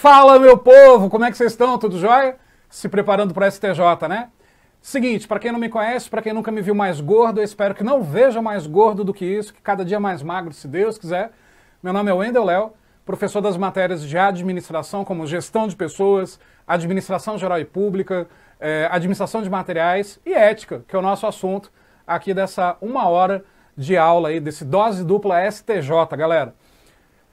Fala, meu povo! Como é que vocês estão? Tudo jóia? Se preparando para o STJ, né? Seguinte, para quem não me conhece, para quem nunca me viu mais gordo, eu espero que não veja mais gordo do que isso, que cada dia mais magro, se Deus quiser. Meu nome é Wendel Léo, professor das matérias de administração, como gestão de pessoas, administração geral e pública, administração de materiais e ética, que é o nosso assunto aqui dessa 1 hora de aula aí, desse dose dupla STJ, galera.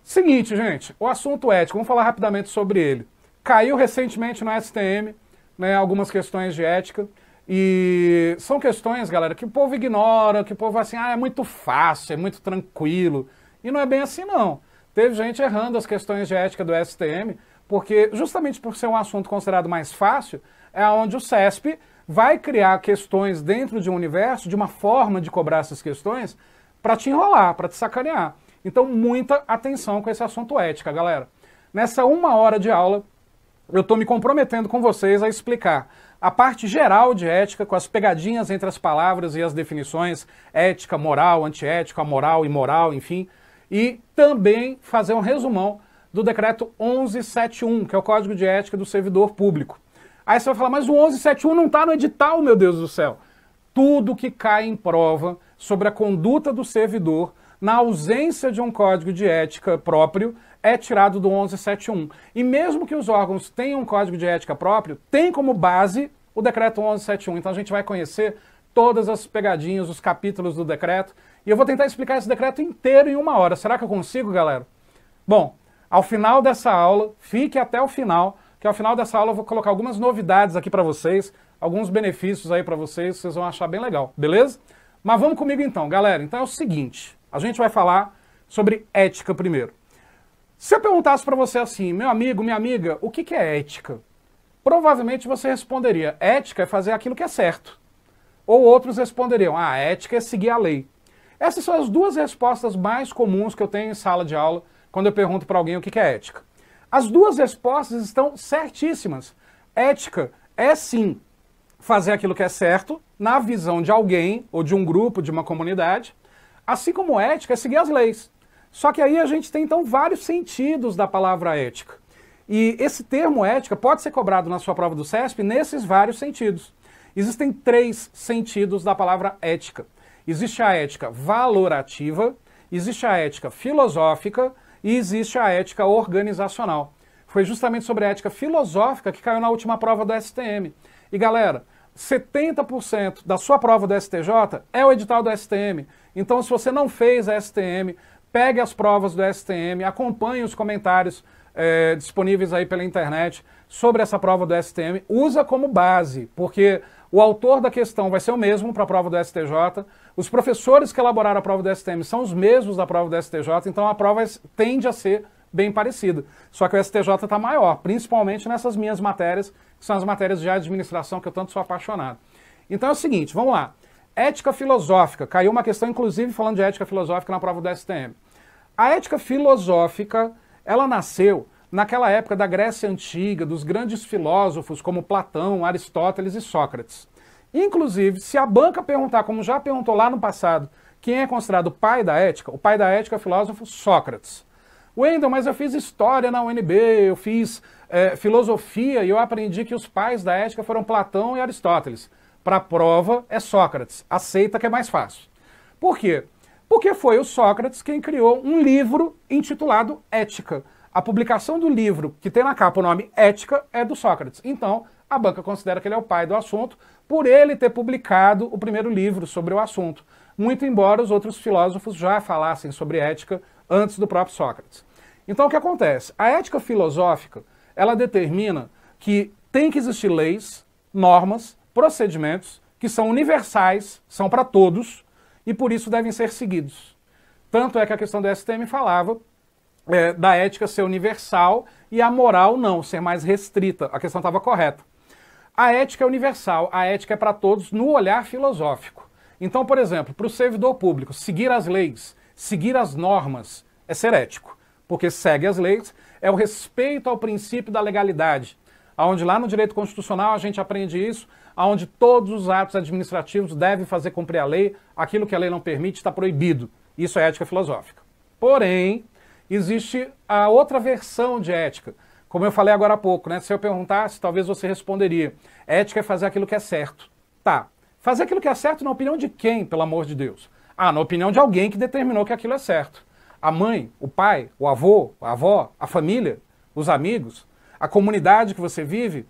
Seguinte, gente, o assunto ético, vamos falar rapidamente sobre ele. Caiu recentemente no STM, né, algumas questões de ética, e são questões, galera, que o povo ignora, que o povo assim, é muito fácil, é muito tranquilo, e não é bem assim não. Teve gente errando as questões de ética do STM, porque justamente por ser um assunto considerado mais fácil, é onde o CESP vai criar questões dentro de um universo, de uma forma de cobrar essas questões, para te enrolar, para te sacanear. Então, muita atenção com esse assunto ética, galera. Nessa 1 hora de aula, eu estou me comprometendo com vocês a explicar a parte geral de ética, com as pegadinhas entre as palavras e as definições, ética, moral, antiética, moral, imoral, enfim, e também fazer um resumão do decreto 1171, que é o Código de Ética do Servidor Público. Aí você vai falar, mas o 1171 não está no edital, meu Deus do céu. Tudo que cai em prova sobre a conduta do servidor, na ausência de um código de ética próprio, é tirado do 1171. E mesmo que os órgãos tenham um código de ética próprio, tem como base o decreto 1171. Então a gente vai conhecer todas as pegadinhas, os capítulos do decreto, e eu vou tentar explicar esse decreto inteiro em 1 hora. Será que eu consigo, galera? Bom, ao final dessa aula, fique até o final, que ao final dessa aula eu vou colocar algumas novidades aqui para vocês, alguns benefícios aí para vocês, vocês vão achar bem legal, beleza? Mas vamos comigo então, galera. Então é o seguinte, a gente vai falar sobre ética primeiro. Se eu perguntasse para você assim, meu amigo, minha amiga, o que é ética? Provavelmente você responderia, ética é fazer aquilo que é certo. Ou outros responderiam, ética é seguir a lei. Essas são as duas respostas mais comuns que eu tenho em sala de aula quando eu pergunto para alguém o que é ética. As duas respostas estão certíssimas. Ética é sim fazer aquilo que é certo na visão de alguém, ou de um grupo, de uma comunidade, assim como ética é seguir as leis. Só que aí a gente tem então vários sentidos da palavra ética. E esse termo ética pode ser cobrado na sua prova do CESP nesses vários sentidos. Existem 3 sentidos da palavra ética. Existe a ética valorativa, existe a ética filosófica e existe a ética organizacional. Foi justamente sobre a ética filosófica que caiu na última prova do STM. E galera, 70% da sua prova do STJ é o edital do STM. Então, se você não fez a STM, pegue as provas do STM, acompanhe os comentários disponíveis aí pela internet sobre essa prova do STM, usa como base, porque o autor da questão vai ser o mesmo para a prova do STJ, os professores que elaboraram a prova do STM são os mesmos da prova do STJ, então a prova tende a ser bem parecida. Só que o STJ está maior, principalmente nessas minhas matérias, que são as matérias de administração que eu tanto sou apaixonado. Então é o seguinte, vamos lá. Ética filosófica, caiu uma questão inclusive falando de ética filosófica na prova do STM. A ética filosófica, ela nasceu naquela época da Grécia Antiga, dos grandes filósofos como Platão, Aristóteles e Sócrates. Inclusive, se a banca perguntar, como já perguntou lá no passado, quem é considerado o pai da ética é o filósofo Sócrates. Wendel, mas eu fiz história na UNB, eu fiz filosofia e eu aprendi que os pais da ética foram Platão e Aristóteles. Para a prova é Sócrates, aceita que é mais fácil. Por quê? Porque foi o Sócrates quem criou um livro intitulado Ética. A publicação do livro, que tem na capa o nome Ética, é do Sócrates. Então, a banca considera que ele é o pai do assunto, por ele ter publicado o primeiro livro sobre o assunto. Muito embora os outros filósofos já falassem sobre ética antes do próprio Sócrates. Então, o que acontece? A ética filosófica, ela determina que tem que existir leis, normas, procedimentos que são universais, são para todos, e por isso devem ser seguidos. Tanto é que a questão do STM falava da ética ser universal e a moral não, ser mais restrita. A questão estava correta. A ética é universal, a ética é para todos no olhar filosófico. Então, por exemplo, para o servidor público, seguir as leis, seguir as normas, é ser ético. Porque segue as leis, é o respeito ao princípio da legalidade. Onde lá no direito constitucional a gente aprende isso, onde todos os atos administrativos devem fazer cumprir a lei, aquilo que a lei não permite está proibido. Isso é ética filosófica. Porém, existe a outra versão de ética, Como eu falei agora há pouco, né? Se eu perguntasse, talvez você responderia: ética é fazer aquilo que é certo. Tá. Fazer aquilo que é certo na opinião de quem, pelo amor de Deus? Ah, na opinião de alguém que determinou que aquilo é certo. A mãe, o pai, o avô, a avó, a família, os amigos, a comunidade que você vive.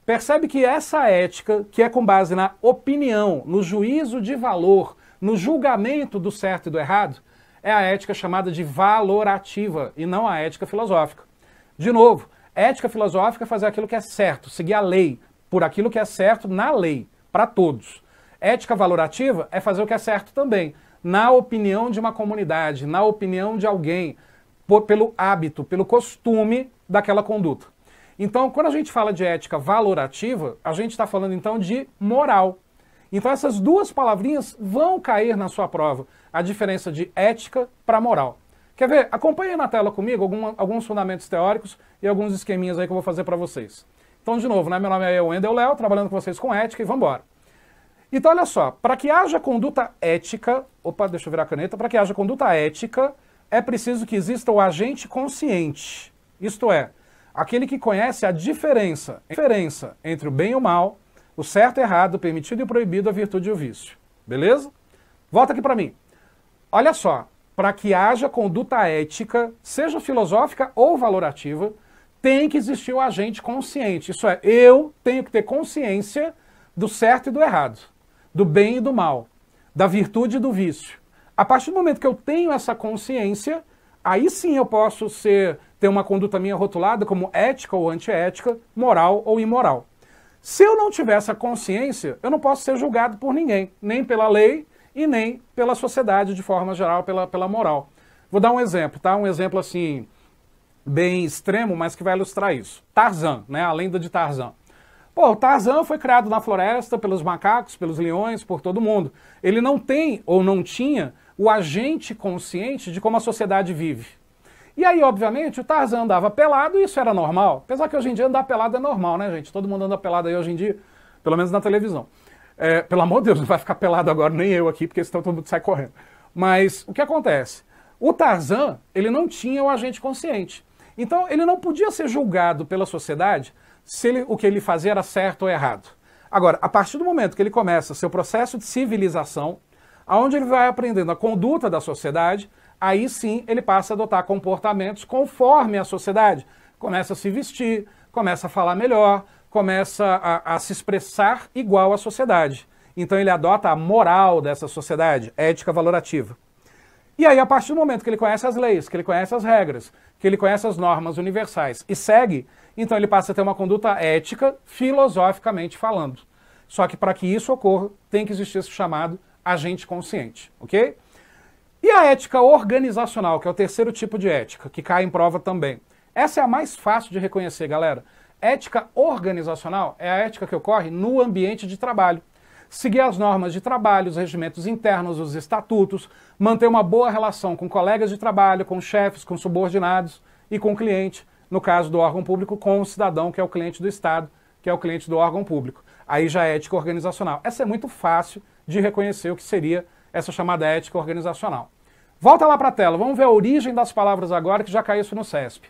Percebe que essa ética, que é com base na opinião, no juízo de valor, no julgamento do certo e do errado, é a ética chamada de valorativa e não a ética filosófica. De novo, ética filosófica é fazer aquilo que é certo, seguir a lei, por aquilo que é certo na lei, para todos. Ética valorativa é fazer o que é certo também, na opinião de uma comunidade, na opinião de alguém, pelo hábito, pelo costume daquela conduta. Então, quando a gente fala de ética valorativa, a gente está falando então de moral. Então essas duas palavrinhas vão cair na sua prova, a diferença de ética para moral. Quer ver? Acompanhe na tela comigo alguns fundamentos teóricos e alguns esqueminhas aí que eu vou fazer para vocês. Então, de novo, né? Meu nome é Wendel Léo, trabalhando com vocês com ética e vamos embora. Então, olha só, para que haja conduta ética, deixa eu virar a caneta, para que haja conduta ética, é preciso que exista o agente consciente, isto é, aquele que conhece a diferença entre o bem e o mal, o certo e errado, o permitido e o proibido, a virtude e o vício. Beleza? Volta aqui para mim. Olha só, para que haja conduta ética, seja filosófica ou valorativa, tem que existir o agente consciente. Isso é, eu tenho que ter consciência do certo e do errado, do bem e do mal, da virtude e do vício. A partir do momento que eu tenho essa consciência, aí sim eu posso ter uma conduta minha rotulada como ética ou antiética, moral ou imoral. Se eu não tiver essa consciência, eu não posso ser julgado por ninguém, nem pela lei e nem pela sociedade de forma geral, pela moral. Vou dar um exemplo, tá? Um exemplo assim, bem extremo, mas que vai ilustrar isso. Tarzan, né? A lenda de Tarzan. Pô, o Tarzan foi criado na floresta pelos macacos, pelos leões, por todo mundo. Ele não tem ou não tinha o agente consciente de como a sociedade vive. E aí, obviamente, o Tarzan andava pelado e isso era normal. Apesar que hoje em dia andar pelado é normal, né, gente? Todo mundo anda pelado aí hoje em dia, pelo menos na televisão. Pelo amor de Deus, não vai ficar pelado agora, nem eu aqui, porque senão todo mundo sai correndo. Mas o que acontece? O Tarzan, ele não tinha o agente consciente. Então, ele não podia ser julgado pela sociedade se o que ele fazia era certo ou errado. Agora, a partir do momento que ele começa seu processo de civilização, onde ele vai aprendendo a conduta da sociedade, aí sim ele passa a adotar comportamentos conforme a sociedade. Começa a se vestir, começa a falar melhor, começa a se expressar igual à sociedade. Então ele adota a moral dessa sociedade, ética valorativa. E aí, a partir do momento que ele conhece as leis, que ele conhece as regras, que ele conhece as normas universais e segue, então ele passa a ter uma conduta ética, filosoficamente falando. Só que para que isso ocorra, tem que existir esse chamado agente consciente, ok? E a ética organizacional, que é o terceiro tipo de ética, que cai em prova também. Essa é a mais fácil de reconhecer, galera. Ética organizacional é a ética que ocorre no ambiente de trabalho. Seguir as normas de trabalho, os regimentos internos, os estatutos, manter uma boa relação com colegas de trabalho, com chefes, com subordinados e com o cliente, no caso do órgão público, com o cidadão, que é o cliente do Estado, que é o cliente do órgão público. Aí já é ética organizacional. Essa é muito fácil de reconhecer o que seria essa chamada ética organizacional. Volta lá para a tela, vamos ver a origem das palavras agora, que já caiu isso no CESP.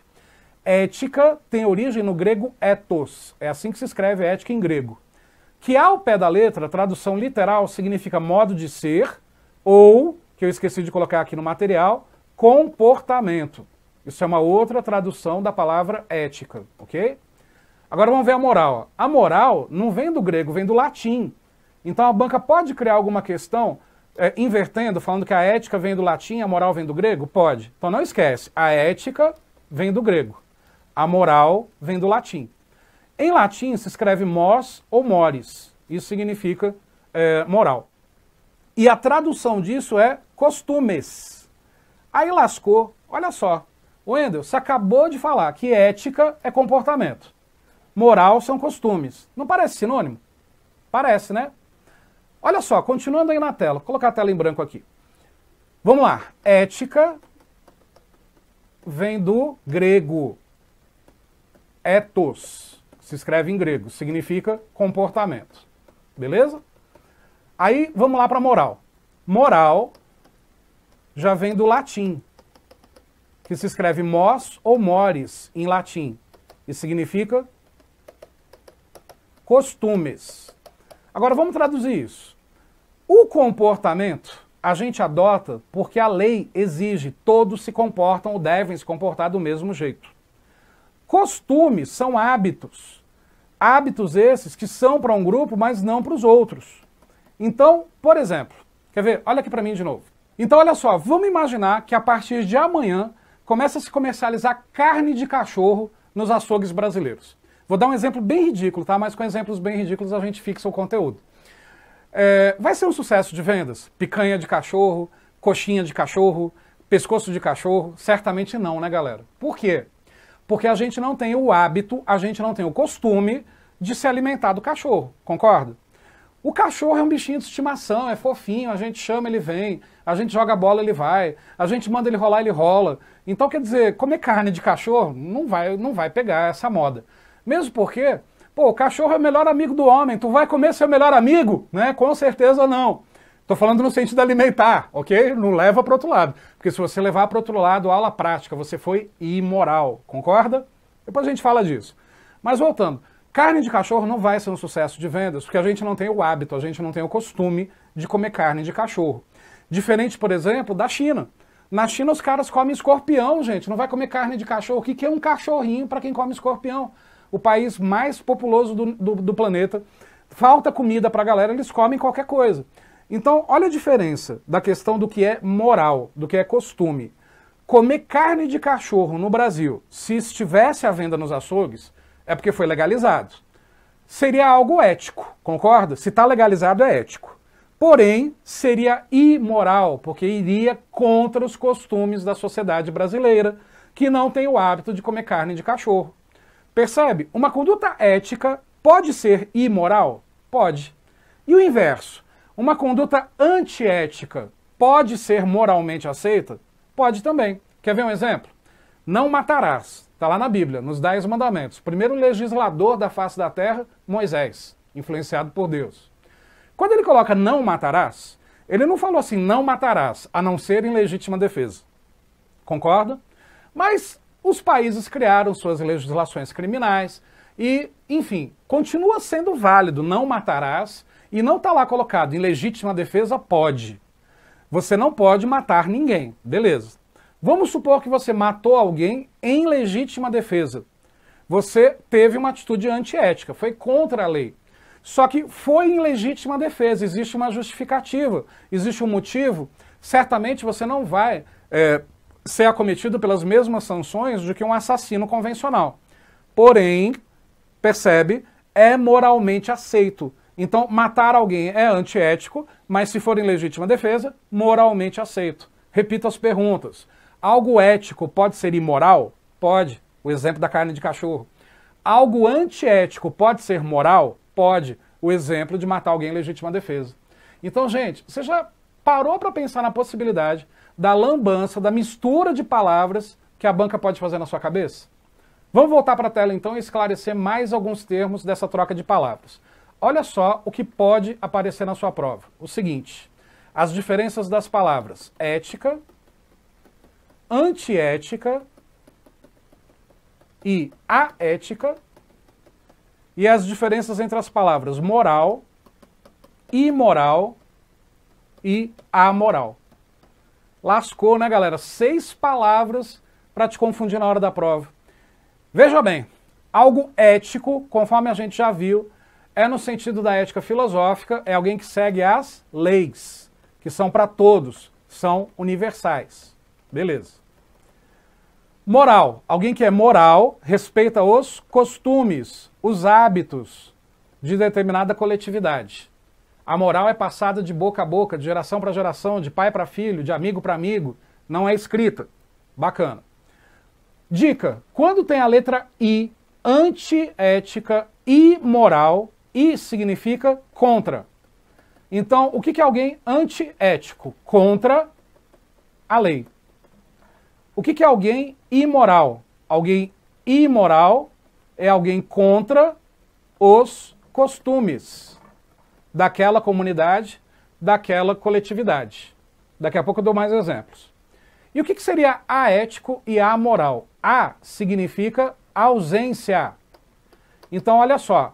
Ética tem origem no grego ethos, é assim que se escreve ética em grego. Que ao pé da letra, tradução literal, significa modo de ser, ou, que eu esqueci de colocar aqui no material, comportamento. Isso é uma outra tradução da palavra ética, ok? Agora vamos ver a moral. A moral não vem do grego, vem do latim. Então a banca pode criar alguma questão invertendo, falando que a ética vem do latim, a moral vem do grego? Pode. Então não esquece, a ética vem do grego, a moral vem do latim. Em latim se escreve mors ou mores, isso significa moral. E a tradução disso é costumes. Aí lascou, olha só, Wendel, você acabou de falar que ética é comportamento, moral são costumes. Não parece sinônimo? Parece, né? Olha só, continuando aí na tela, vou colocar a tela em branco aqui. Vamos lá, ética vem do grego, ethos, se escreve em grego, significa comportamento, beleza? Aí vamos lá para moral. Moral já vem do latim, que se escreve mos ou mores em latim, e significa costumes. Agora vamos traduzir isso. O comportamento a gente adota porque a lei exige, todos se comportam ou devem se comportar do mesmo jeito. Costumes são hábitos. Hábitos esses que são para um grupo, mas não para os outros. Então, por exemplo, quer ver? Olha aqui para mim de novo. Então, olha só, vamos imaginar que a partir de amanhã começa a se comercializar carne de cachorro nos açougues brasileiros. Vou dar um exemplo bem ridículo, tá? Mas com exemplos bem ridículos a gente fixa o conteúdo. Vai ser um sucesso de vendas? Picanha de cachorro, coxinha de cachorro, pescoço de cachorro? Certamente não, né, galera? Por quê? Porque a gente não tem o hábito, a gente não tem o costume de se alimentar do cachorro, concorda? O cachorro é um bichinho de estimação, é fofinho, a gente chama, ele vem, a gente joga bola, ele vai, a gente manda ele rolar, ele rola. Então, quer dizer, comer carne de cachorro não vai pegar essa moda. Mesmo porque, pô, o cachorro é o melhor amigo do homem, tu vai comer seu melhor amigo, né? Com certeza não. Tô falando no sentido alimentar, ok? Não leva para outro lado. Porque se você levar para outro lado, aula prática, você foi imoral, concorda? Depois a gente fala disso. Mas voltando, carne de cachorro não vai ser um sucesso de vendas, porque a gente não tem o hábito, a gente não tem o costume de comer carne de cachorro. Diferente, por exemplo, da China. Na China os caras comem escorpião, gente, não vai comer carne de cachorro. O que é um cachorrinho para quem come escorpião? O país mais populoso do planeta, falta comida para a galera, eles comem qualquer coisa. Então, olha a diferença da questão do que é moral, do que é costume. Comer carne de cachorro no Brasil, se estivesse à venda nos açougues, é porque foi legalizado. Seria algo ético, concorda? Se está legalizado, é ético. Porém, seria imoral, porque iria contra os costumes da sociedade brasileira, que não tem o hábito de comer carne de cachorro. Percebe? Uma conduta ética pode ser imoral? Pode. E o inverso? Uma conduta antiética pode ser moralmente aceita? Pode também. Quer ver um exemplo? Não matarás. Está lá na Bíblia, nos 10 mandamentos. Primeiro legislador da face da terra, Moisés, influenciado por Deus. Quando ele coloca não matarás, ele não falou assim, não matarás, a não ser em legítima defesa. Concorda? Mas os países criaram suas legislações criminais e, enfim, continua sendo válido, não matarás, e não está lá colocado em legítima defesa, pode. Você não pode matar ninguém, beleza. Vamos supor que você matou alguém em legítima defesa. Você teve uma atitude antiética, foi contra a lei. Só que foi em legítima defesa, existe uma justificativa, existe um motivo, certamente você não vai ser acometido pelas mesmas sanções do que um assassino convencional. Porém, percebe, é moralmente aceito. Então, matar alguém é antiético, mas se for em legítima defesa, moralmente aceito. Repito as perguntas. Algo ético pode ser imoral? Pode. O exemplo da carne de cachorro. Algo antiético pode ser moral? Pode. O exemplo de matar alguém em legítima defesa. Então, gente, você já parou para pensar na possibilidade da lambança, da mistura de palavras que a banca pode fazer na sua cabeça? Vamos voltar para a tela então e esclarecer mais alguns termos dessa troca de palavras. Olha só o que pode aparecer na sua prova. O seguinte, as diferenças das palavras ética, antiética e aética, e as diferenças entre as palavras moral, imoral e amoral. Lascou, né, galera? 6 palavras para te confundir na hora da prova. Veja bem, algo ético, conforme a gente já viu, é no sentido da ética filosófica, é alguém que segue as leis, que são para todos, são universais. Beleza. Moral, alguém que é moral, respeita os costumes, os hábitos de determinada coletividade. A moral é passada de boca a boca, de geração para geração, de pai para filho, de amigo para amigo, não é escrita. Bacana. Dica, quando tem a letra I, antiética, imoral, I significa contra. Então, o que é alguém antiético? Contra a lei. O que é alguém imoral? Alguém imoral é alguém contra os costumes daquela comunidade, daquela coletividade. Daqui a pouco eu dou mais exemplos. E o que seria aético e amoral? A significa ausência. Então, olha só,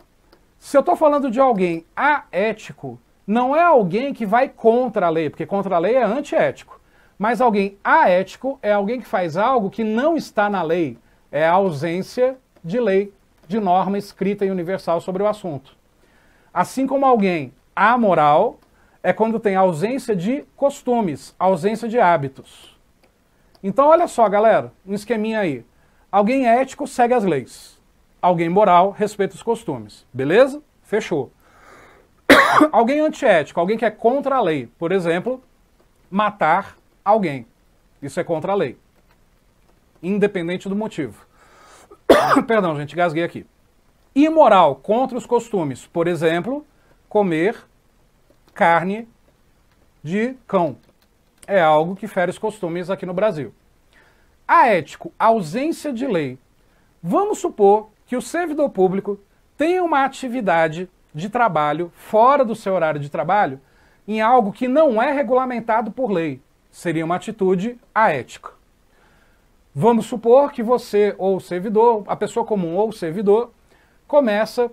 se eu estou falando de alguém aético, não é alguém que vai contra a lei, porque contra a lei é antiético. Mas alguém aético é alguém que faz algo que não está na lei. É a ausência de lei, de norma escrita e universal sobre o assunto. Assim como alguém amoral é quando tem ausência de costumes, ausência de hábitos. Então olha só, galera, um esqueminha aí. Alguém ético segue as leis. Alguém moral respeita os costumes. Beleza? Fechou. Alguém antiético, alguém que é contra a lei. Por exemplo, matar alguém. Isso é contra a lei. Independente do motivo. Perdão, gente, gasguei aqui. Imoral, contra os costumes. Por exemplo, comer carne de cão. É algo que fere os costumes aqui no Brasil. Aético, ausência de lei. Vamos supor que o servidor público tenha uma atividade de trabalho fora do seu horário de trabalho em algo que não é regulamentado por lei. Seria uma atitude aética. Vamos supor que você ou o servidor, a pessoa comum ou o servidor, começa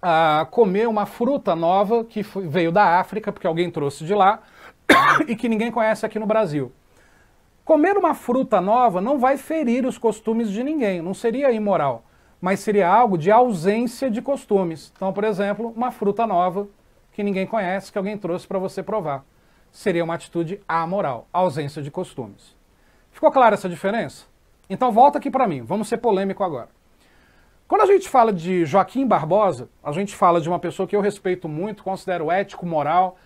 a comer uma fruta nova que veio da África, porque alguém trouxe de lá, e que ninguém conhece aqui no Brasil. Comer uma fruta nova não vai ferir os costumes de ninguém, não seria imoral, mas seria algo de ausência de costumes. Então, por exemplo, uma fruta nova que ninguém conhece, que alguém trouxe para você provar. Seria uma atitude amoral, ausência de costumes. Ficou clara essa diferença? Então volta aqui para mim, vamos ser polêmico agora. Quando a gente fala de Joaquim Barbosa, a gente fala de uma pessoa que eu respeito muito, considero ético, moral,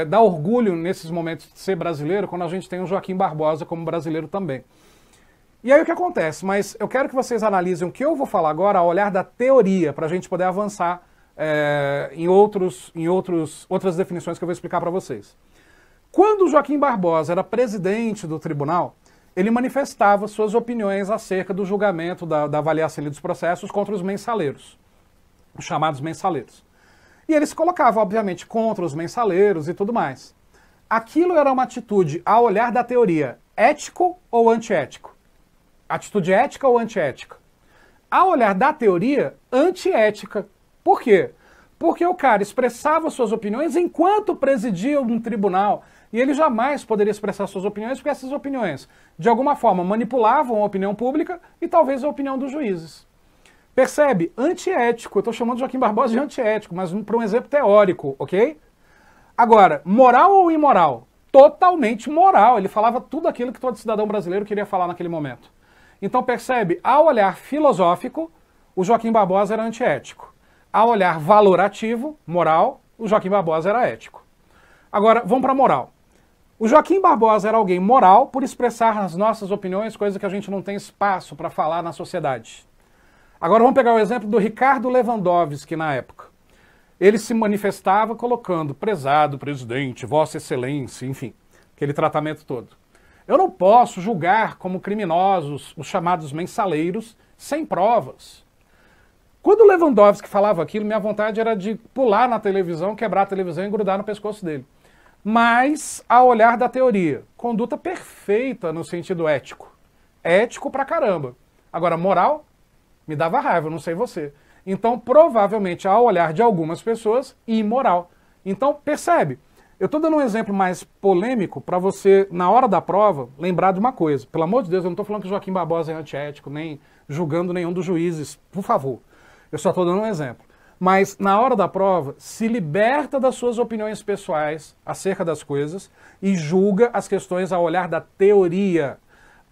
dá orgulho nesses momentos de ser brasileiro, quando a gente tem o Joaquim Barbosa como brasileiro também. E aí o que acontece? Mas eu quero que vocês analisem o que eu vou falar agora ao olhar da teoria, para a gente poder avançar em outras definições que eu vou explicar para vocês. Quando o Joaquim Barbosa era presidente do tribunal, ele manifestava suas opiniões acerca do julgamento, da avaliação dos processos contra os mensaleiros, os chamados mensaleiros. E ele se colocava, obviamente, contra os mensaleiros e tudo mais. Aquilo era uma atitude, ao olhar da teoria, ético ou antiético? Atitude ética ou antiética? Ao olhar da teoria, antiética. Por quê? Porque o cara expressava suas opiniões enquanto presidia um tribunal, e ele jamais poderia expressar suas opiniões, porque essas opiniões, de alguma forma, manipulavam a opinião pública e talvez a opinião dos juízes. Percebe? Antiético. Eu estou chamando Joaquim Barbosa de antiético, mas para um exemplo teórico, ok? Agora, moral ou imoral? Totalmente moral. Ele falava tudo aquilo que todo cidadão brasileiro queria falar naquele momento. Então, percebe? Ao olhar filosófico, o Joaquim Barbosa era antiético. Ao olhar valorativo, moral, o Joaquim Barbosa era ético. Agora, vamos para a moral. O Joaquim Barbosa era alguém moral por expressar as nossas opiniões, coisa que a gente não tem espaço para falar na sociedade. Agora vamos pegar o exemplo do Ricardo Lewandowski na época. Ele se manifestava colocando prezado presidente, vossa excelência, enfim, aquele tratamento todo. Eu não posso julgar como criminosos os chamados mensaleiros sem provas. Quando o Lewandowski falava aquilo, minha vontade era de pular na televisão, quebrar a televisão e grudar no pescoço dele. Mas, ao olhar da teoria, conduta perfeita no sentido ético. Ético pra caramba. Agora, moral, me dava raiva, não sei você. Então, provavelmente, ao olhar de algumas pessoas, imoral. Então, percebe? Eu estou dando um exemplo mais polêmico para você, na hora da prova, lembrar de uma coisa. Pelo amor de Deus, eu não estou falando que o Joaquim Barbosa é antiético, nem julgando nenhum dos juízes, por favor. Eu só estou dando um exemplo. Mas, na hora da prova, se liberta das suas opiniões pessoais acerca das coisas e julga as questões ao olhar da teoria.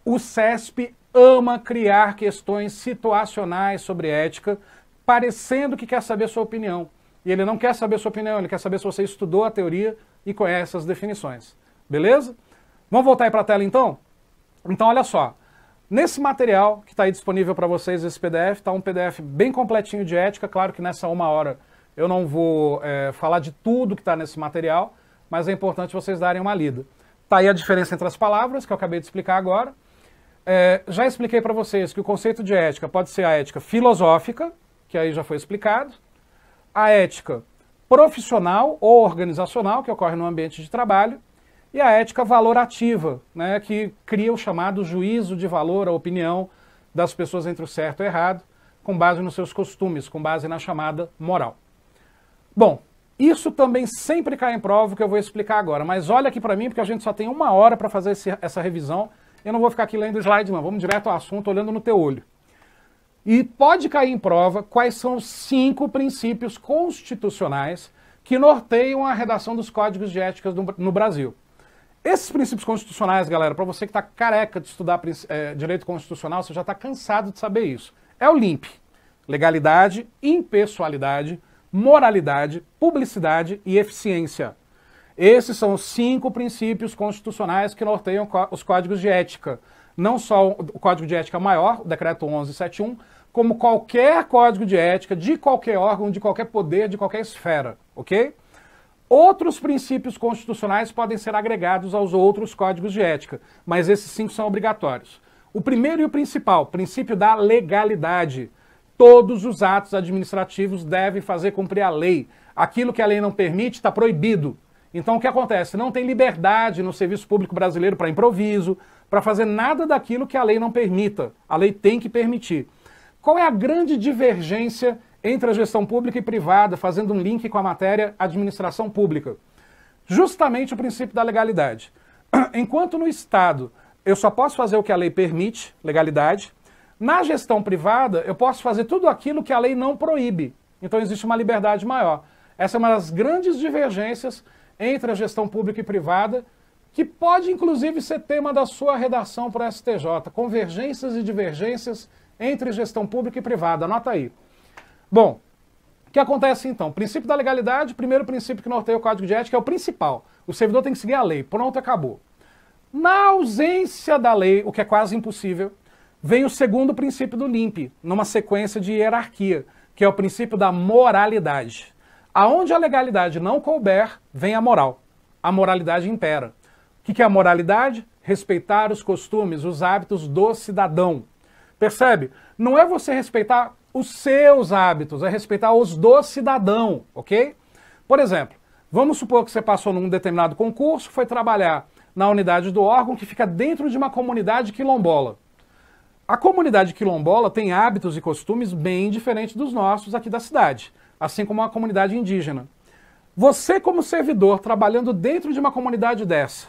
O CESP ama criar questões situacionais sobre ética, parecendo que quer saber sua opinião. E ele não quer saber sua opinião, ele quer saber se você estudou a teoria e conhece as definições. Beleza? Vamos voltar aí para a tela então? Então, olha só. Nesse material que está aí disponível para vocês, esse PDF, está um PDF bem completinho de ética. Claro que nessa 1 hora eu não vou falar de tudo que está nesse material, mas é importante vocês darem uma lida. Está aí a diferença entre as palavras, que eu acabei de explicar agora. Já expliquei para vocês que o conceito de ética pode ser a ética filosófica, que aí já foi explicado, a ética profissional ou organizacional, que ocorre no ambiente de trabalho, e a ética valorativa, né, que cria o chamado juízo de valor, a opinião, das pessoas entre o certo e o errado, com base nos seus costumes, com base na chamada moral. Bom, isso também sempre cai em prova, que eu vou explicar agora, mas olha aqui para mim, porque a gente só tem 1 hora para fazer essa revisão, eu não vou ficar aqui lendo slide não, vamos direto ao assunto, olhando no teu olho. E pode cair em prova quais são os 5 princípios constitucionais que norteiam a redação dos códigos de ética no Brasil. Esses princípios constitucionais, galera, para você que está careca de estudar direito constitucional, você já está cansado de saber isso. É o LIMP: legalidade, impessoalidade, moralidade, publicidade e eficiência. Esses são os 5 princípios constitucionais que norteiam os códigos de ética. Não só o Código de Ética Maior, o Decreto 1171, como qualquer código de ética, de qualquer órgão, de qualquer poder, de qualquer esfera, ok? Outros princípios constitucionais podem ser agregados aos outros códigos de ética, mas esses 5 são obrigatórios. O primeiro e o principal, princípio da legalidade. Todos os atos administrativos devem fazer cumprir a lei. Aquilo que a lei não permite está proibido. Então o que acontece? Não tem liberdade no serviço público brasileiro para improviso, para fazer nada daquilo que a lei não permita. A lei tem que permitir. Qual é a grande divergência entre a gestão pública e privada, fazendo um link com a matéria administração pública? Justamente o princípio da legalidade. Enquanto no Estado eu só posso fazer o que a lei permite, legalidade, na gestão privada eu posso fazer tudo aquilo que a lei não proíbe. Então existe uma liberdade maior. Essa é uma das grandes divergências entre a gestão pública e privada, que pode inclusive ser tema da sua redação para o STJ. Convergências e divergências entre gestão pública e privada. Anota aí. Bom, o que acontece então? Princípio da legalidade, primeiro princípio que norteia o Código de Ética, é o principal. O servidor tem que seguir a lei. Pronto, acabou. Na ausência da lei, o que é quase impossível, vem o segundo princípio do LIMP, numa sequência de hierarquia, que é o princípio da moralidade. Aonde a legalidade não couber, vem a moral. A moralidade impera. O que é a moralidade? Respeitar os costumes, os hábitos do cidadão. Percebe? Não é você respeitar os seus hábitos, é respeitar os do cidadão, ok? Por exemplo, vamos supor que você passou num determinado concurso, foi trabalhar na unidade do órgão que fica dentro de uma comunidade quilombola. A comunidade quilombola tem hábitos e costumes bem diferentes dos nossos aqui da cidade, assim como a comunidade indígena. Você, como servidor, trabalhando dentro de uma comunidade dessa,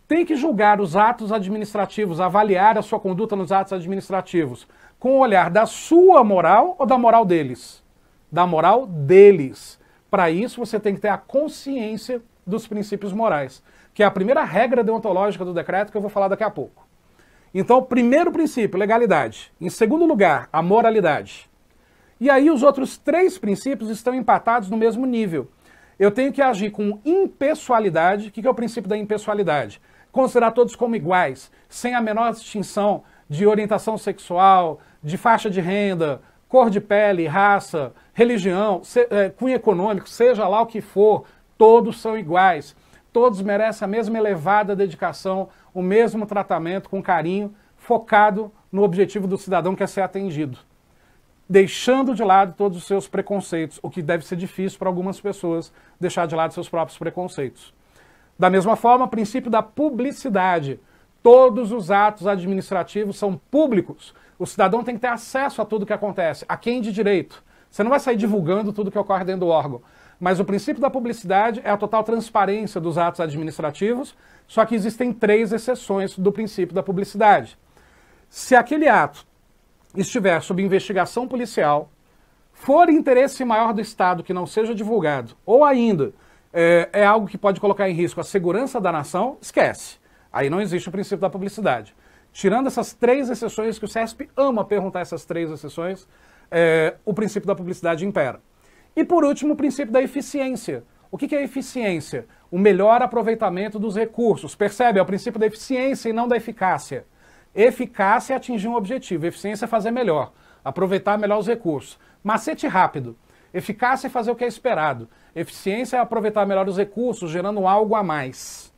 tem que julgar os atos administrativos, avaliar a sua conduta nos atos administrativos, com o olhar da sua moral ou da moral deles? Da moral deles. Para isso, você tem que ter a consciência dos princípios morais, que é a primeira regra deontológica do decreto que eu vou falar daqui a pouco. Então, primeiro princípio, legalidade. Em segundo lugar, a moralidade. E aí os outros 3 princípios estão empatados no mesmo nível. Eu tenho que agir com impessoalidade. O que é o princípio da impessoalidade? Considerar todos como iguais, sem a menor distinção de orientação sexual, de faixa de renda, cor de pele, raça, religião, cunho econômico, seja lá o que for, todos são iguais. Todos merecem a mesma elevada dedicação, o mesmo tratamento com carinho, focado no objetivo do cidadão que é ser atendido. Deixando de lado todos os seus preconceitos, o que deve ser difícil para algumas pessoas, deixar de lado seus próprios preconceitos. Da mesma forma, o princípio da publicidade. Todos os atos administrativos são públicos. O cidadão tem que ter acesso a tudo que acontece, a quem de direito. Você não vai sair divulgando tudo que ocorre dentro do órgão. Mas o princípio da publicidade é a total transparência dos atos administrativos, só que existem 3 exceções do princípio da publicidade. Se aquele ato estiver sob investigação policial, for interesse maior do Estado que não seja divulgado, ou ainda é algo que pode colocar em risco a segurança da nação, esquece. Aí não existe o princípio da publicidade. Tirando essas 3 exceções, que o CESP ama perguntar essas 3 exceções, o princípio da publicidade impera. E por último, o princípio da eficiência. O que é eficiência? O melhor aproveitamento dos recursos. Percebe? É o princípio da eficiência e não da eficácia. Eficácia é atingir um objetivo, eficiência é fazer melhor, aproveitar melhor os recursos. Macete rápido. Eficácia é fazer o que é esperado. Eficiência é aproveitar melhor os recursos, gerando algo a mais.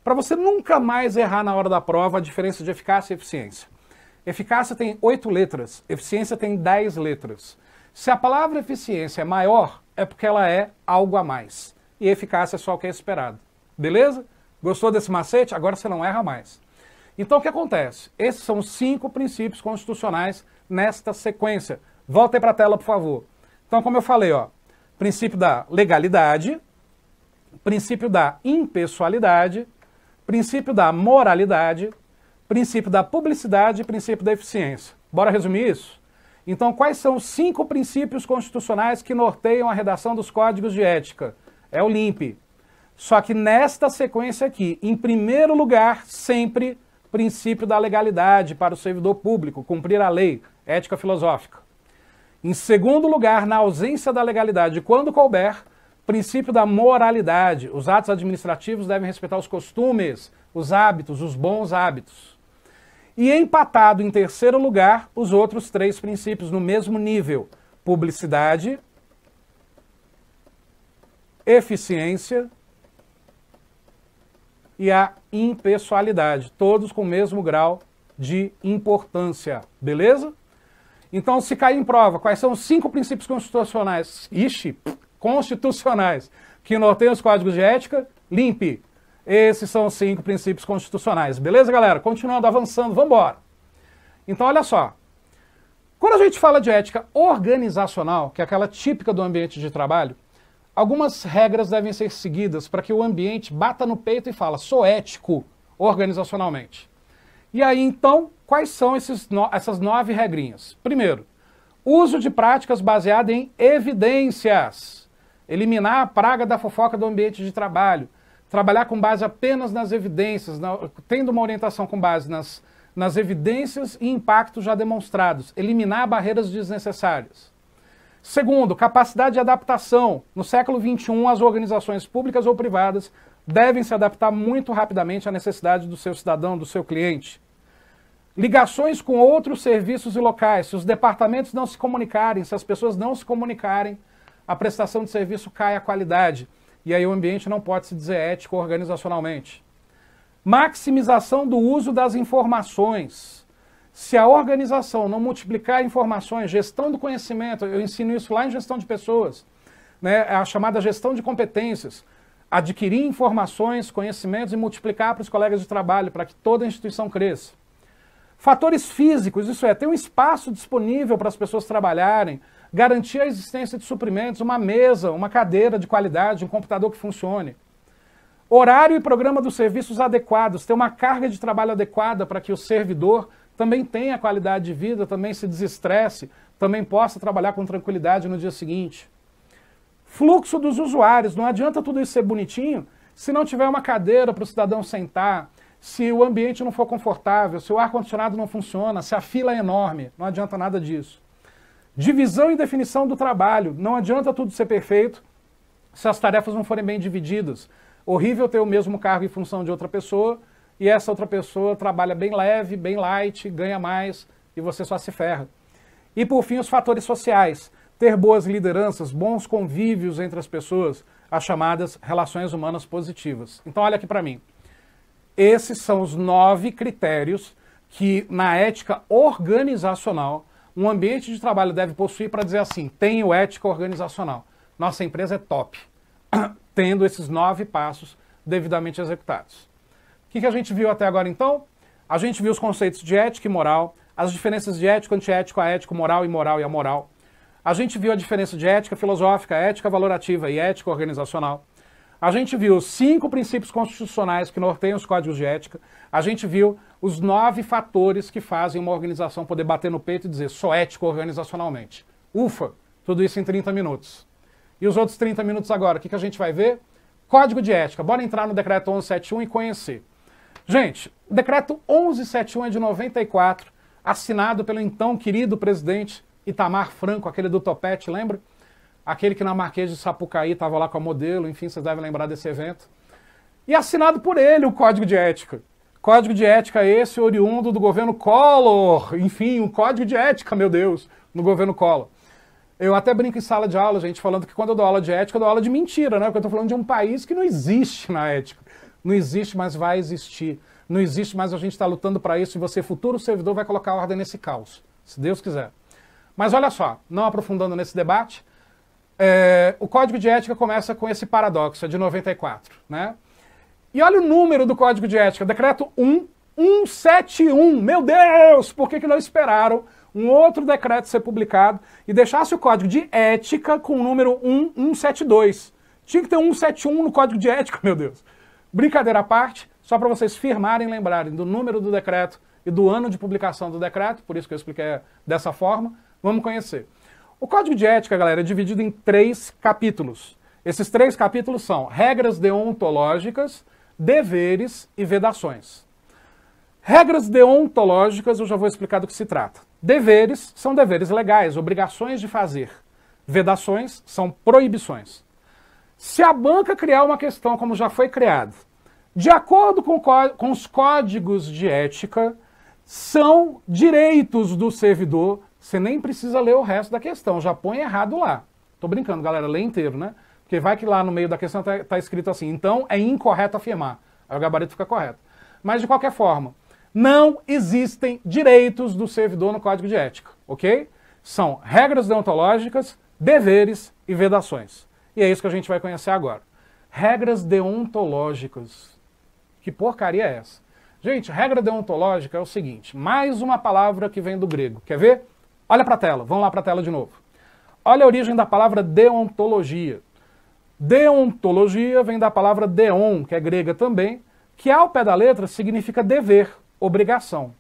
Para você nunca mais errar na hora da prova, a diferença de eficácia e eficiência. Eficácia tem 8 letras, eficiência tem 10 letras. Se a palavra eficiência é maior, é porque ela é algo a mais. E eficácia é só o que é esperado. Beleza? Gostou desse macete? Agora você não erra mais. Então o que acontece? Esses são os 5 princípios constitucionais nesta sequência. Volta aí para a tela, por favor. Então, como eu falei, ó, princípio da legalidade, princípio da impessoalidade, princípio da moralidade, princípio da publicidade e princípio da eficiência. Bora resumir isso? Então, quais são os 5 princípios constitucionais que norteiam a redação dos códigos de ética? É o LIMP. Só que nesta sequência aqui, em primeiro lugar, sempre princípio da legalidade para o servidor público, cumprir a lei, ética filosófica. Em segundo lugar, na ausência da legalidade, quando couber, princípio da moralidade. Os atos administrativos devem respeitar os costumes, os hábitos, os bons hábitos. E empatado em terceiro lugar, os outros 3 princípios no mesmo nível. Publicidade, eficiência e a impessoalidade, todos com o mesmo grau de importância, beleza? Então, se cair em prova, quais são os 5 princípios constitucionais? Constitucionais, que norteiam os códigos de ética? LIMP. Esses são os 5 princípios constitucionais, beleza, galera? Continuando, avançando, vamos embora. Então, olha só. Quando a gente fala de ética organizacional, que é aquela típica do ambiente de trabalho, algumas regras devem ser seguidas para que o ambiente bata no peito e fala, sou ético organizacionalmente. E aí, então, quais são essas 9 regrinhas? Primeiro, uso de práticas baseadas em evidências. Eliminar a praga da fofoca do ambiente de trabalho. Trabalhar com base apenas nas evidências, tendo uma orientação com base nas evidências e impactos já demonstrados. Eliminar barreiras desnecessárias. Segundo, capacidade de adaptação. No século XXI, as organizações públicas ou privadas devem se adaptar muito rapidamente à necessidade do seu cidadão, do seu cliente. Ligações com outros serviços e locais. Se os departamentos não se comunicarem, se as pessoas não se comunicarem, a prestação de serviço cai a qualidade. E aí o ambiente não pode se dizer ético organizacionalmente. Maximização do uso das informações. Se a organização não multiplicar informações, gestão do conhecimento, eu ensino isso lá em gestão de pessoas, né, a chamada gestão de competências, adquirir informações, conhecimentos e multiplicar para os colegas de trabalho, para que toda a instituição cresça. Fatores físicos, isso é, ter um espaço disponível para as pessoas trabalharem, garantir a existência de suprimentos, uma mesa, uma cadeira de qualidade, um computador que funcione. Horário e programa dos serviços adequados, ter uma carga de trabalho adequada para que o servidor também tenha qualidade de vida, também se desestresse, também possa trabalhar com tranquilidade no dia seguinte. Fluxo dos usuários, não adianta tudo isso ser bonitinho se não tiver uma cadeira para o cidadão sentar, se o ambiente não for confortável, se o ar-condicionado não funciona, se a fila é enorme, não adianta nada disso. Divisão e definição do trabalho, não adianta tudo ser perfeito se as tarefas não forem bem divididas. Horrível ter o mesmo cargo em função de outra pessoa, e essa outra pessoa trabalha bem leve, bem light, ganha mais, e você só se ferra. E por fim, os fatores sociais. Ter boas lideranças, bons convívios entre as pessoas, as chamadas relações humanas positivas. Então olha aqui para mim. Esses são os 9 critérios que na ética organizacional um ambiente de trabalho deve possuir para dizer assim, tenho ética organizacional. Nossa empresa é top, tendo esses 9 passos devidamente executados. O que a gente viu até agora, então? A gente viu os conceitos de ética e moral, as diferenças de ético, antiético, aético, moral e amoral. A gente viu a diferença de ética filosófica, ética valorativa e ética organizacional. A gente viu os 5 princípios constitucionais que norteiam os códigos de ética. A gente viu os 9 fatores que fazem uma organização poder bater no peito e dizer sou ético organizacionalmente. Ufa! Tudo isso em 30 minutos. E os outros 30 minutos agora, o que a gente vai ver? Código de ética. Bora entrar no decreto 1171 e conhecer. Gente, o decreto 1171 é de 94, assinado pelo então querido presidente Itamar Franco, aquele do topete, lembra? Aquele que na Marquês de Sapucaí estava lá com a modelo, enfim, vocês devem lembrar desse evento. E assinado por ele o Código de Ética. Código de Ética esse oriundo do governo Collor. Enfim, um Código de Ética, meu Deus, no governo Collor. Eu até brinco em sala de aula, gente, falando que quando eu dou aula de ética, eu dou aula de mentira, né? Porque eu estou falando de um país que não existe na ética. Não existe, mas vai existir. Não existe, mas a gente está lutando para isso e você, futuro servidor, vai colocar ordem nesse caos, se Deus quiser. Mas olha só, não aprofundando nesse debate, o Código de Ética começa com esse paradoxo, é de 94, né? E olha o número do Código de Ética, decreto 171. Meu Deus, por que não esperaram um outro decreto ser publicado e deixasse o código de ética com o número 172? Tinha que ter 171 no código de ética, meu Deus. Brincadeira à parte, só para vocês firmarem e lembrarem do número do decreto e do ano de publicação do decreto, por isso que eu expliquei dessa forma, vamos conhecer. O Código de Ética, galera, é dividido em 3 capítulos. Esses 3 capítulos são regras deontológicas, deveres e vedações. Regras deontológicas, eu já vou explicar do que se trata. Deveres são deveres legais, obrigações de fazer. Vedações são proibições. Se a banca criar uma questão como já foi criado, de acordo com os códigos de ética, são direitos do servidor. Você nem precisa ler o resto da questão, já põe errado lá. Tô brincando, galera, lê inteiro, né? Porque vai que lá no meio da questão tá escrito assim, então é incorreto afirmar. Aí o gabarito fica correto. Mas de qualquer forma, não existem direitos do servidor no Código de Ética, ok? São regras deontológicas, deveres e vedações. E é isso que a gente vai conhecer agora. Regras deontológicas. Que porcaria é essa? Gente, regra deontológica é o seguinte, mais uma palavra que vem do grego. Quer ver? Olha para a tela, vamos lá para a tela de novo. Olha a origem da palavra deontologia. Deontologia vem da palavra deon, que é grega também, que ao pé da letra significa dever, obrigação.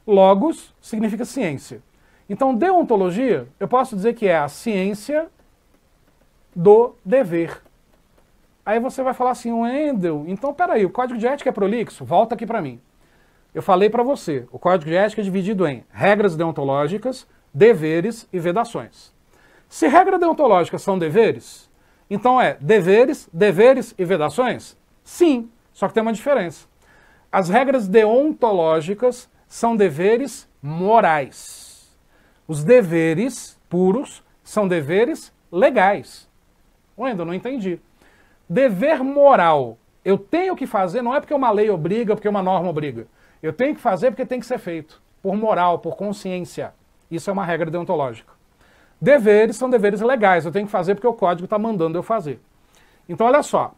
Logos significa ciência. Então, deontologia, eu posso dizer que é a ciência do dever. Aí você vai falar assim, Wendel, então peraí, o Código de Ética é prolixo? Volta aqui para mim. Eu falei para você, o Código de Ética é dividido em regras deontológicas, deveres e vedações. Se regras deontológicas são deveres, então é deveres, deveres e vedações? Sim, só que tem uma diferença. As regras deontológicas são deveres morais. Os deveres puros são deveres legais. Wendel, não entendi. Dever moral, eu tenho que fazer, não é porque uma lei obriga, porque uma norma obriga. Eu tenho que fazer porque tem que ser feito. Por moral, por consciência. Isso é uma regra deontológica. Deveres são deveres legais, eu tenho que fazer porque o código está mandando eu fazer. Então, olha só.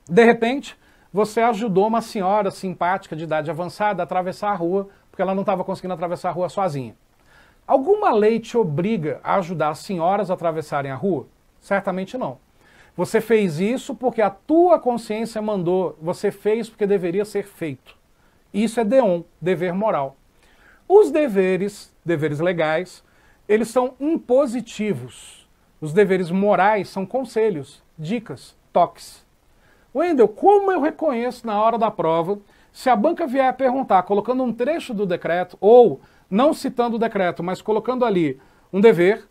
De repente, você ajudou uma senhora simpática de idade avançada a atravessar a rua, porque ela não estava conseguindo atravessar a rua sozinha. Alguma lei te obriga a ajudar as senhoras a atravessarem a rua? Certamente não. Você fez isso porque a tua consciência mandou, você fez porque deveria ser feito. Isso é deon, dever moral. Os deveres, deveres legais, eles são impositivos. Os deveres morais são conselhos, dicas, toques. Wendel, como eu reconheço na hora da prova, se a banca vier a perguntar, colocando um trecho do decreto, ou não citando o decreto, mas colocando ali um dever,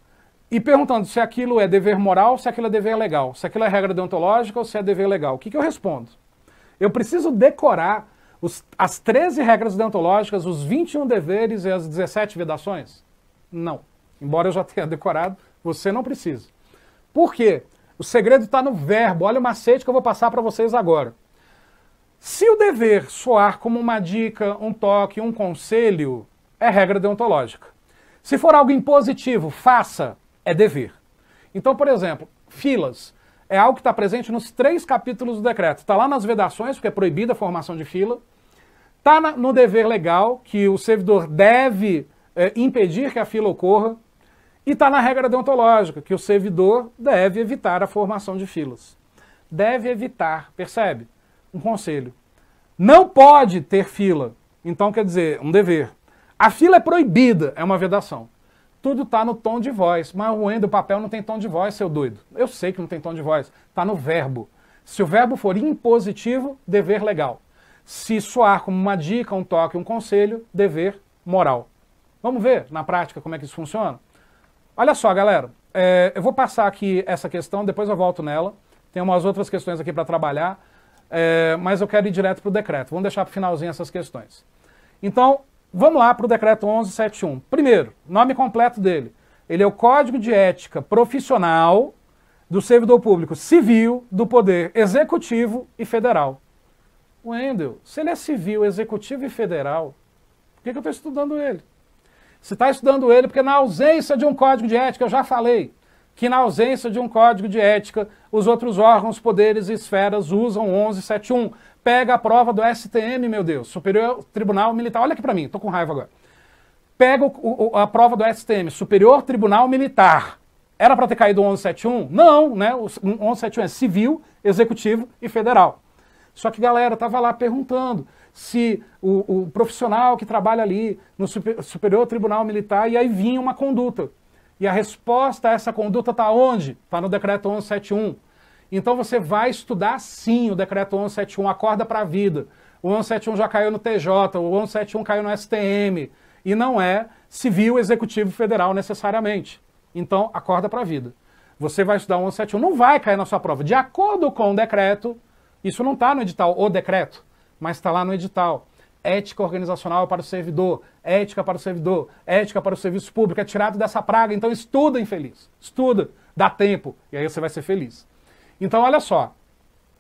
e perguntando se aquilo é dever moral, se aquilo é dever legal, se aquilo é regra deontológica ou se é dever legal. O que eu respondo? Eu preciso decorar as 13 regras deontológicas, os 21 deveres e as 17 vedações? Não. Embora eu já tenha decorado, você não precisa. Por quê? O segredo está no verbo. Olha o macete que eu vou passar para vocês agora. Se o dever soar como uma dica, um toque, um conselho, é regra deontológica. Se for algo impositivo, faça, é dever. Então, por exemplo, filas é algo que está presente nos 3 capítulos do decreto. Está lá nas vedações, porque é proibida a formação de fila. Está no dever legal, que o servidor deve impedir que a fila ocorra. E está na regra deontológica, que o servidor deve evitar a formação de filas. Deve evitar, percebe? Um conselho. Não pode ter fila. Então, quer dizer, um dever. A fila é proibida, é uma vedação. Tudo está no tom de voz. Mas o papel não tem tom de voz, seu doido. Eu sei que não tem tom de voz. Está no verbo. Se o verbo for impositivo, dever legal. Se soar como uma dica, um toque, um conselho, dever moral. Vamos ver na prática como é que isso funciona? Olha só, galera. Eu vou passar aqui essa questão, depois eu volto nela. Tem umas outras questões aqui para trabalhar, mas eu quero ir direto para o decreto. Vamos deixar para o finalzinho essas questões. Então, vamos lá para o decreto 1171. Primeiro, nome completo dele. Ele é o Código de Ética Profissional do Servidor Público Civil do Poder Executivo e Federal. Wendel, se ele é civil, executivo e federal, por que eu estou estudando ele? Você está estudando ele porque na ausência de um Código de Ética, eu já falei, que na ausência de um código de ética, os outros órgãos, poderes e esferas usam 1171. Pega a prova do STM, meu Deus, Superior Tribunal Militar. Olha aqui pra mim, tô com raiva agora. Pega a prova do STM, Superior Tribunal Militar. Era para ter caído o 1171? Não, né? O 1171 é civil, executivo e federal. Só que, galera, tava lá perguntando se o profissional que trabalha ali no Superior Tribunal Militar, e aí vinha uma conduta. E a resposta a essa conduta está onde? Está no decreto 1171. Então você vai estudar sim o decreto 1171, acorda para a vida. O 1171 já caiu no TJ, o 1171 caiu no STM, e não é civil, executivo, federal necessariamente. Então, acorda para a vida. Você vai estudar o 1171, não vai cair na sua prova. De acordo com o decreto, isso não está no edital, o decreto, mas está lá no edital. Ética organizacional para o servidor, ética para o servidor, ética para o serviço público, é tirado dessa praga, então estuda, infeliz. Estuda, dá tempo, e aí você vai ser feliz. Então, olha só,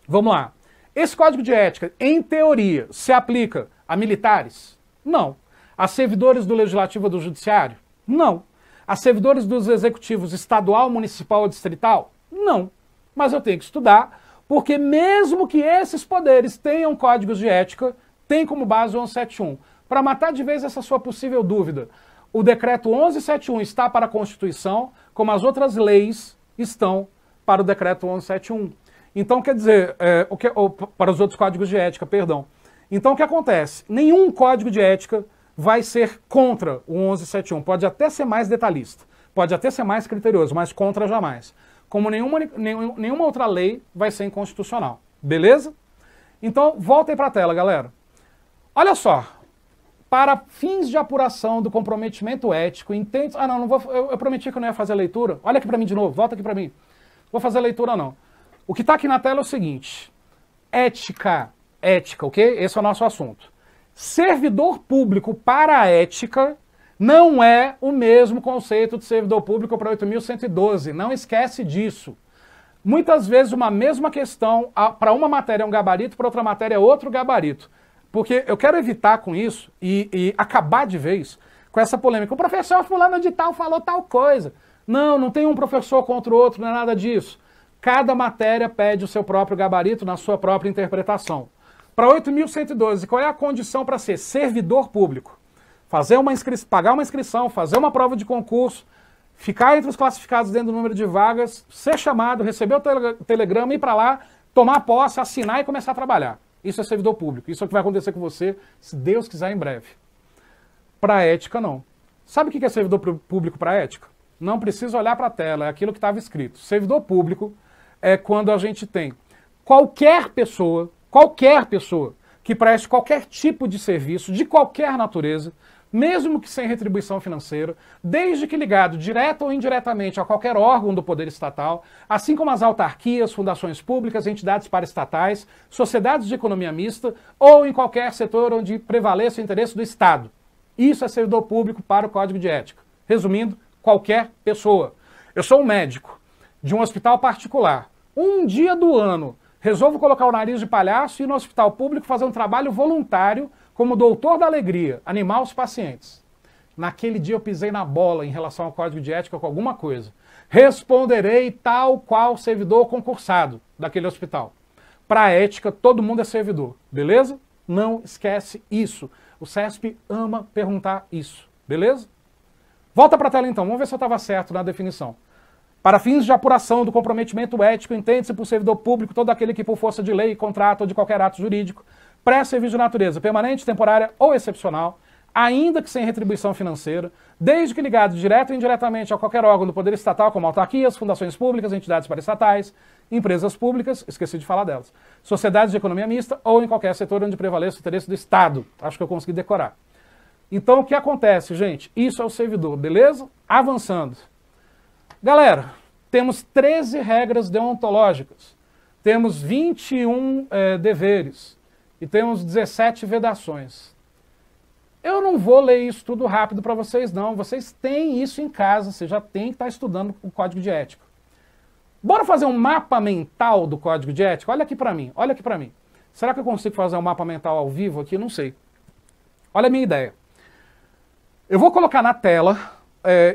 vamos lá. Esse código de ética, em teoria, se aplica a militares? Não. A servidores do Legislativo ou do Judiciário? Não. A servidores dos executivos estadual, municipal ou distrital? Não. Mas eu tenho que estudar, porque mesmo que esses poderes tenham códigos de ética, tem como base o 1171. Para matar de vez essa sua possível dúvida, o decreto 1171 está para a Constituição, como as outras leis estão para o decreto 1171. Então, quer dizer, para os outros códigos de ética, perdão. Então, o que acontece? Nenhum código de ética vai ser contra o 1171. Pode até ser mais detalhista, pode até ser mais criterioso, mas contra jamais. Como nenhuma outra lei vai ser inconstitucional. Beleza? Então, voltem para a tela, galera. Olha só, para fins de apuração do comprometimento ético, intente... Ah, não vou... Eu prometi que eu não ia fazer a leitura. Olha aqui para mim de novo, volta aqui para mim. Vou fazer a leitura não. O que está aqui na tela é o seguinte. Ética, ok? Esse é o nosso assunto. Servidor público para a ética não é o mesmo conceito de servidor público para 8.112. Não esquece disso. Muitas vezes uma mesma questão, para uma matéria é um gabarito, para outra matéria é outro gabarito. Porque eu quero evitar com isso e acabar de vez com essa polêmica. O professor fulano de tal falou tal coisa. Não tem um professor contra o outro, não é nada disso. Cada matéria pede o seu próprio gabarito na sua própria interpretação. Para 8.112, qual é a condição para ser servidor público? Pagar uma inscrição, fazer uma prova de concurso, ficar entre os classificados dentro do número de vagas, ser chamado, receber o telegrama, ir para lá, tomar posse, assinar e começar a trabalhar. Isso é servidor público. Isso é o que vai acontecer com você, se Deus quiser, em breve. Para a ética, não. Sabe o que é servidor público para a ética? Não precisa olhar para a tela, é aquilo que estava escrito. Servidor público é quando a gente tem qualquer pessoa que preste qualquer tipo de serviço, de qualquer natureza, mesmo que sem retribuição financeira, desde que ligado direta ou indiretamente a qualquer órgão do poder estatal, assim como as autarquias, fundações públicas, entidades paraestatais, sociedades de economia mista ou em qualquer setor onde prevaleça o interesse do Estado. Isso é servidor público para o Código de Ética. Resumindo, qualquer pessoa. Eu sou um médico de um hospital particular. Um dia do ano, resolvo colocar o nariz de palhaço e ir no hospital público fazer um trabalho voluntário como doutor da alegria, animar os pacientes. Naquele dia eu pisei na bola em relação ao Código de Ética com alguma coisa. Responderei tal qual servidor concursado daquele hospital. Para a ética, todo mundo é servidor, beleza? Não esquece isso. O CESP ama perguntar isso, beleza? Volta para a tela então, vamos ver se eu estava certo na definição. Para fins de apuração do comprometimento ético, entende-se por servidor público todo aquele que por força de lei, contrato ou de qualquer ato jurídico presta serviço de natureza permanente, temporária ou excepcional, ainda que sem retribuição financeira, desde que ligado direto ou indiretamente a qualquer órgão do poder estatal, como autarquias, fundações públicas, entidades paraestatais, empresas públicas, esqueci de falar delas, sociedades de economia mista ou em qualquer setor onde prevaleça o interesse do Estado. Acho que eu consegui decorar. Então o que acontece, gente? Isso é o servidor, beleza? Avançando. Galera, temos 13 regras deontológicas, temos 21 deveres e temos 17 vedações. Eu não vou ler isso tudo rápido para vocês, não. Vocês têm isso em casa, você já tem que estar estudando o Código de Ética. Bora fazer um mapa mental do Código de Ética? Olha aqui para mim, olha aqui para mim. Será que eu consigo fazer um mapa mental ao vivo aqui? Não sei. Olha a minha ideia. Eu vou colocar na tela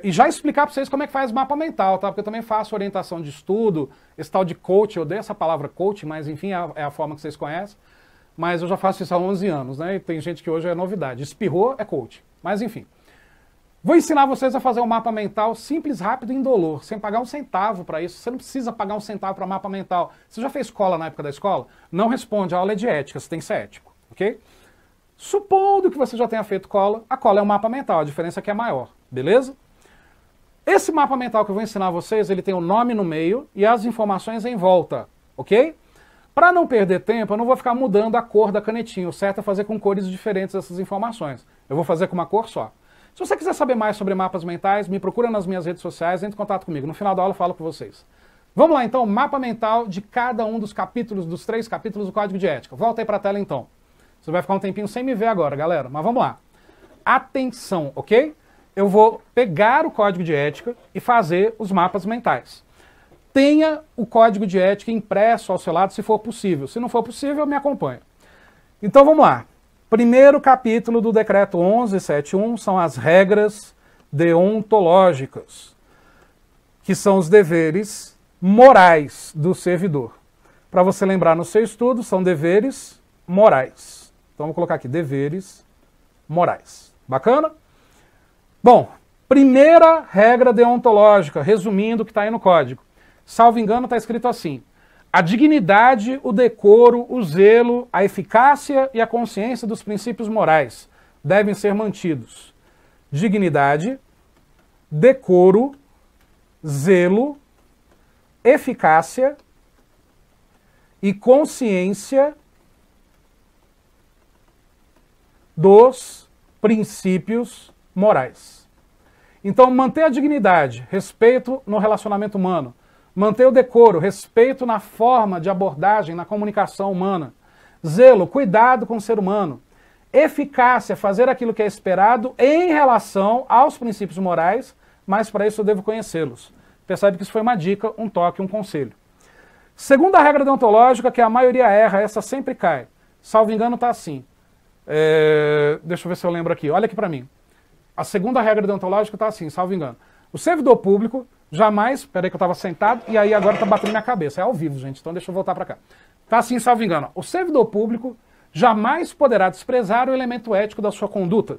e já explicar para vocês como é que faz mapa mental, tá? Porque eu também faço orientação de estudo, esse tal de coach, eu odeio essa palavra coach, mas enfim, é a forma que vocês conhecem. Mas eu já faço isso há 11 anos, né? E tem gente que hoje é novidade. Espirrou é coach. Mas enfim. Vou ensinar vocês a fazer um mapa mental simples, rápido e indolor, sem pagar um centavo para isso. Você não precisa pagar um centavo para mapa mental. Você já fez cola na época da escola? Não responde, a aula é de ética, você tem que ser ético, ok? Supondo que você já tenha feito cola, a cola é um mapa mental, a diferença é que é maior, beleza? Esse mapa mental que eu vou ensinar vocês, ele tem o nome no meio e as informações em volta, ok? Para não perder tempo, eu não vou ficar mudando a cor da canetinha, o certo é fazer com cores diferentes essas informações. Eu vou fazer com uma cor só. Se você quiser saber mais sobre mapas mentais, me procura nas minhas redes sociais, entre em contato comigo. No final da aula eu falo com vocês. Vamos lá então, mapa mental de cada um dos capítulos, dos 3 capítulos do Código de Ética. Volta aí para a tela então. Você vai ficar um tempinho sem me ver agora, galera, mas vamos lá. Atenção, ok? Eu vou pegar o Código de Ética e fazer os mapas mentais. Tenha o Código de Ética impresso ao seu lado se for possível. Se não for possível, me acompanha. Então vamos lá. Primeiro capítulo do Decreto 1171 são as regras deontológicas, que são os deveres morais do servidor. Para você lembrar no seu estudo, são deveres morais. Então, vou colocar aqui, deveres morais. Bacana? Bom, primeira regra deontológica, resumindo o que está aí no código. Salvo engano, está escrito assim: a dignidade, o decoro, o zelo, a eficácia e a consciência dos princípios morais devem ser mantidos. Dignidade, decoro, zelo, eficácia e consciência dos princípios morais. Então, manter a dignidade, respeito no relacionamento humano, manter o decoro, respeito na forma de abordagem, na comunicação humana, zelo, cuidado com o ser humano, eficácia, fazer aquilo que é esperado em relação aos princípios morais, mas para isso eu devo conhecê-los. Percebe que isso foi uma dica, um toque, um conselho. Segunda regra deontológica, que a maioria erra, essa sempre cai. Salvo engano, está assim. Deixa eu ver se eu lembro aqui. Olha aqui para mim. A segunda regra deontológica está assim, salvo engano. O servidor público jamais... Peraí que eu estava sentado e aí agora está batendo minha cabeça. É ao vivo, gente, então deixa eu voltar para cá. Está assim, salvo engano. O servidor público jamais poderá desprezar o elemento ético da sua conduta.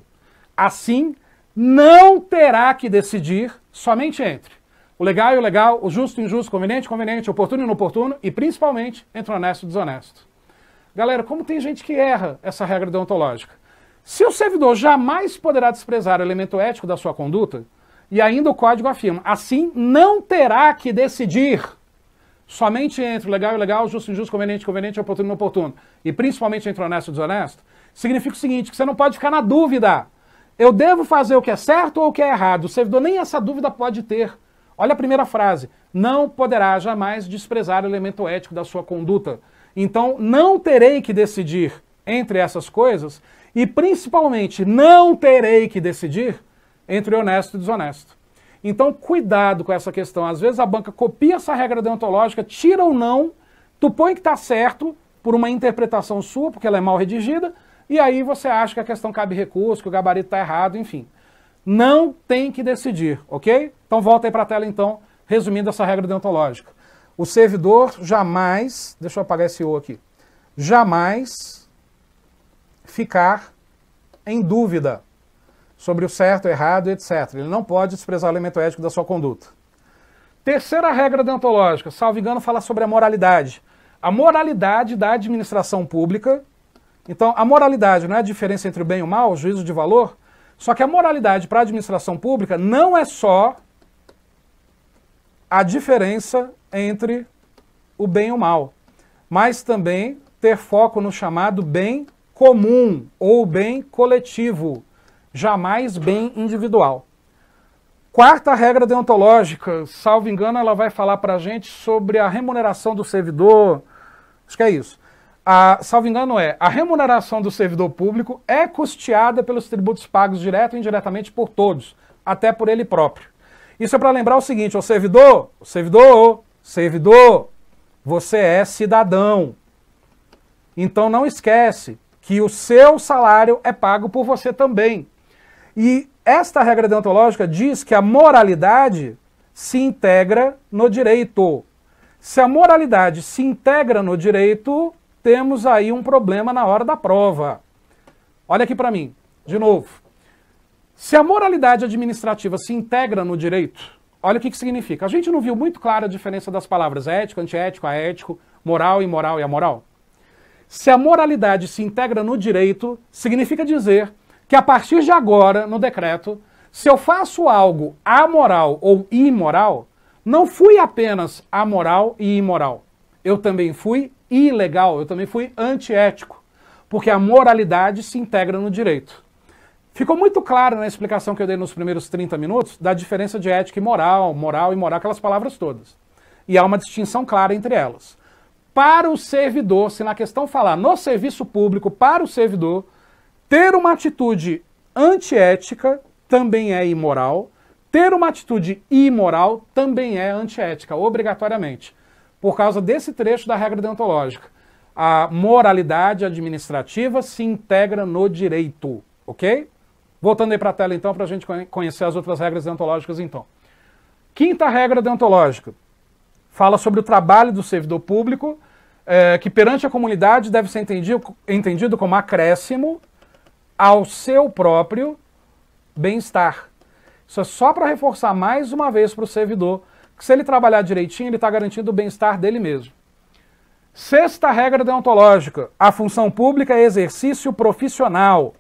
Assim, não terá que decidir somente entre o legal e o legal, o justo e o injusto, conveniente e conveniente, oportuno e inoportuno e principalmente entre o honesto e o desonesto. Galera, como tem gente que erra essa regra deontológica? Se o servidor jamais poderá desprezar o elemento ético da sua conduta, e ainda o código afirma, assim não terá que decidir somente entre o legal e o legal, o justo e injusto, conveniente e conveniente, oportuno e inoportuno, e principalmente entre o honesto e o desonesto, significa o seguinte, que você não pode ficar na dúvida. Eu devo fazer o que é certo ou o que é errado? O servidor nem essa dúvida pode ter. Olha a primeira frase, não poderá jamais desprezar o elemento ético da sua conduta. Então, não terei que decidir entre essas coisas e, principalmente, não terei que decidir entre honesto e desonesto. Então, cuidado com essa questão. Às vezes a banca copia essa regra deontológica, tira ou não, tu põe que está certo por uma interpretação sua, porque ela é mal redigida, e aí você acha que a questão cabe recurso, que o gabarito está errado, enfim. Não tem que decidir, ok? Então, volta aí para a tela, então, resumindo essa regra deontológica. O servidor jamais, deixa eu apagar esse O aqui, jamais ficar em dúvida sobre o certo, errado, etc. Ele não pode desprezar o elemento ético da sua conduta. Terceira regra deontológica, salvo engano, fala sobre a moralidade. A moralidade da administração pública. Então, a moralidade não é a diferença entre o bem e o mal, o juízo de valor, só que a moralidade para a administração pública não é só a diferença entre o bem e o mal, mas também ter foco no chamado bem comum ou bem coletivo, jamais bem individual. Quarta regra deontológica, salvo engano, ela vai falar para a gente sobre a remuneração do servidor, acho que é isso. Salvo engano a remuneração do servidor público é custeada pelos tributos pagos direto e indiretamente por todos, até por ele próprio. Isso é para lembrar o seguinte, o servidor, você é cidadão. Então não esquece que o seu salário é pago por você também. E Esta regra deontológica diz que a moralidade se integra no direito. Se a moralidade se integra no direito, temos aí um problema na hora da prova. Olha aqui para mim, de novo. Se a moralidade administrativa se integra no direito, olha o que significa. A gente não viu muito clara a diferença das palavras ético, antiético, aético, moral, imoral e amoral? Se a moralidade se integra no direito, significa dizer que a partir de agora, no decreto, se eu faço algo amoral ou imoral, não fui apenas amoral e imoral. Eu também fui ilegal, eu também fui antiético, porque a moralidade se integra no direito. Ficou muito claro na explicação que eu dei nos primeiros 30 minutos da diferença de ética e moral, moral e moral, aquelas palavras todas. E há uma distinção clara entre elas. Para o servidor, se na questão falar no serviço público, para o servidor, ter uma atitude antiética também é imoral, ter uma atitude imoral também é antiética, obrigatoriamente, por causa desse trecho da regra deontológica. A moralidade administrativa se integra no direito, ok? Voltando aí para a tela então, para a gente conhecer as outras regras deontológicas então. Quinta regra deontológica, fala sobre o trabalho do servidor público, que perante a comunidade deve ser entendido como acréscimo ao seu próprio bem-estar. Isso é só para reforçar mais uma vez para o servidor que se ele trabalhar direitinho, ele está garantindo o bem-estar dele mesmo. Sexta regra deontológica, a função pública é exercício profissional.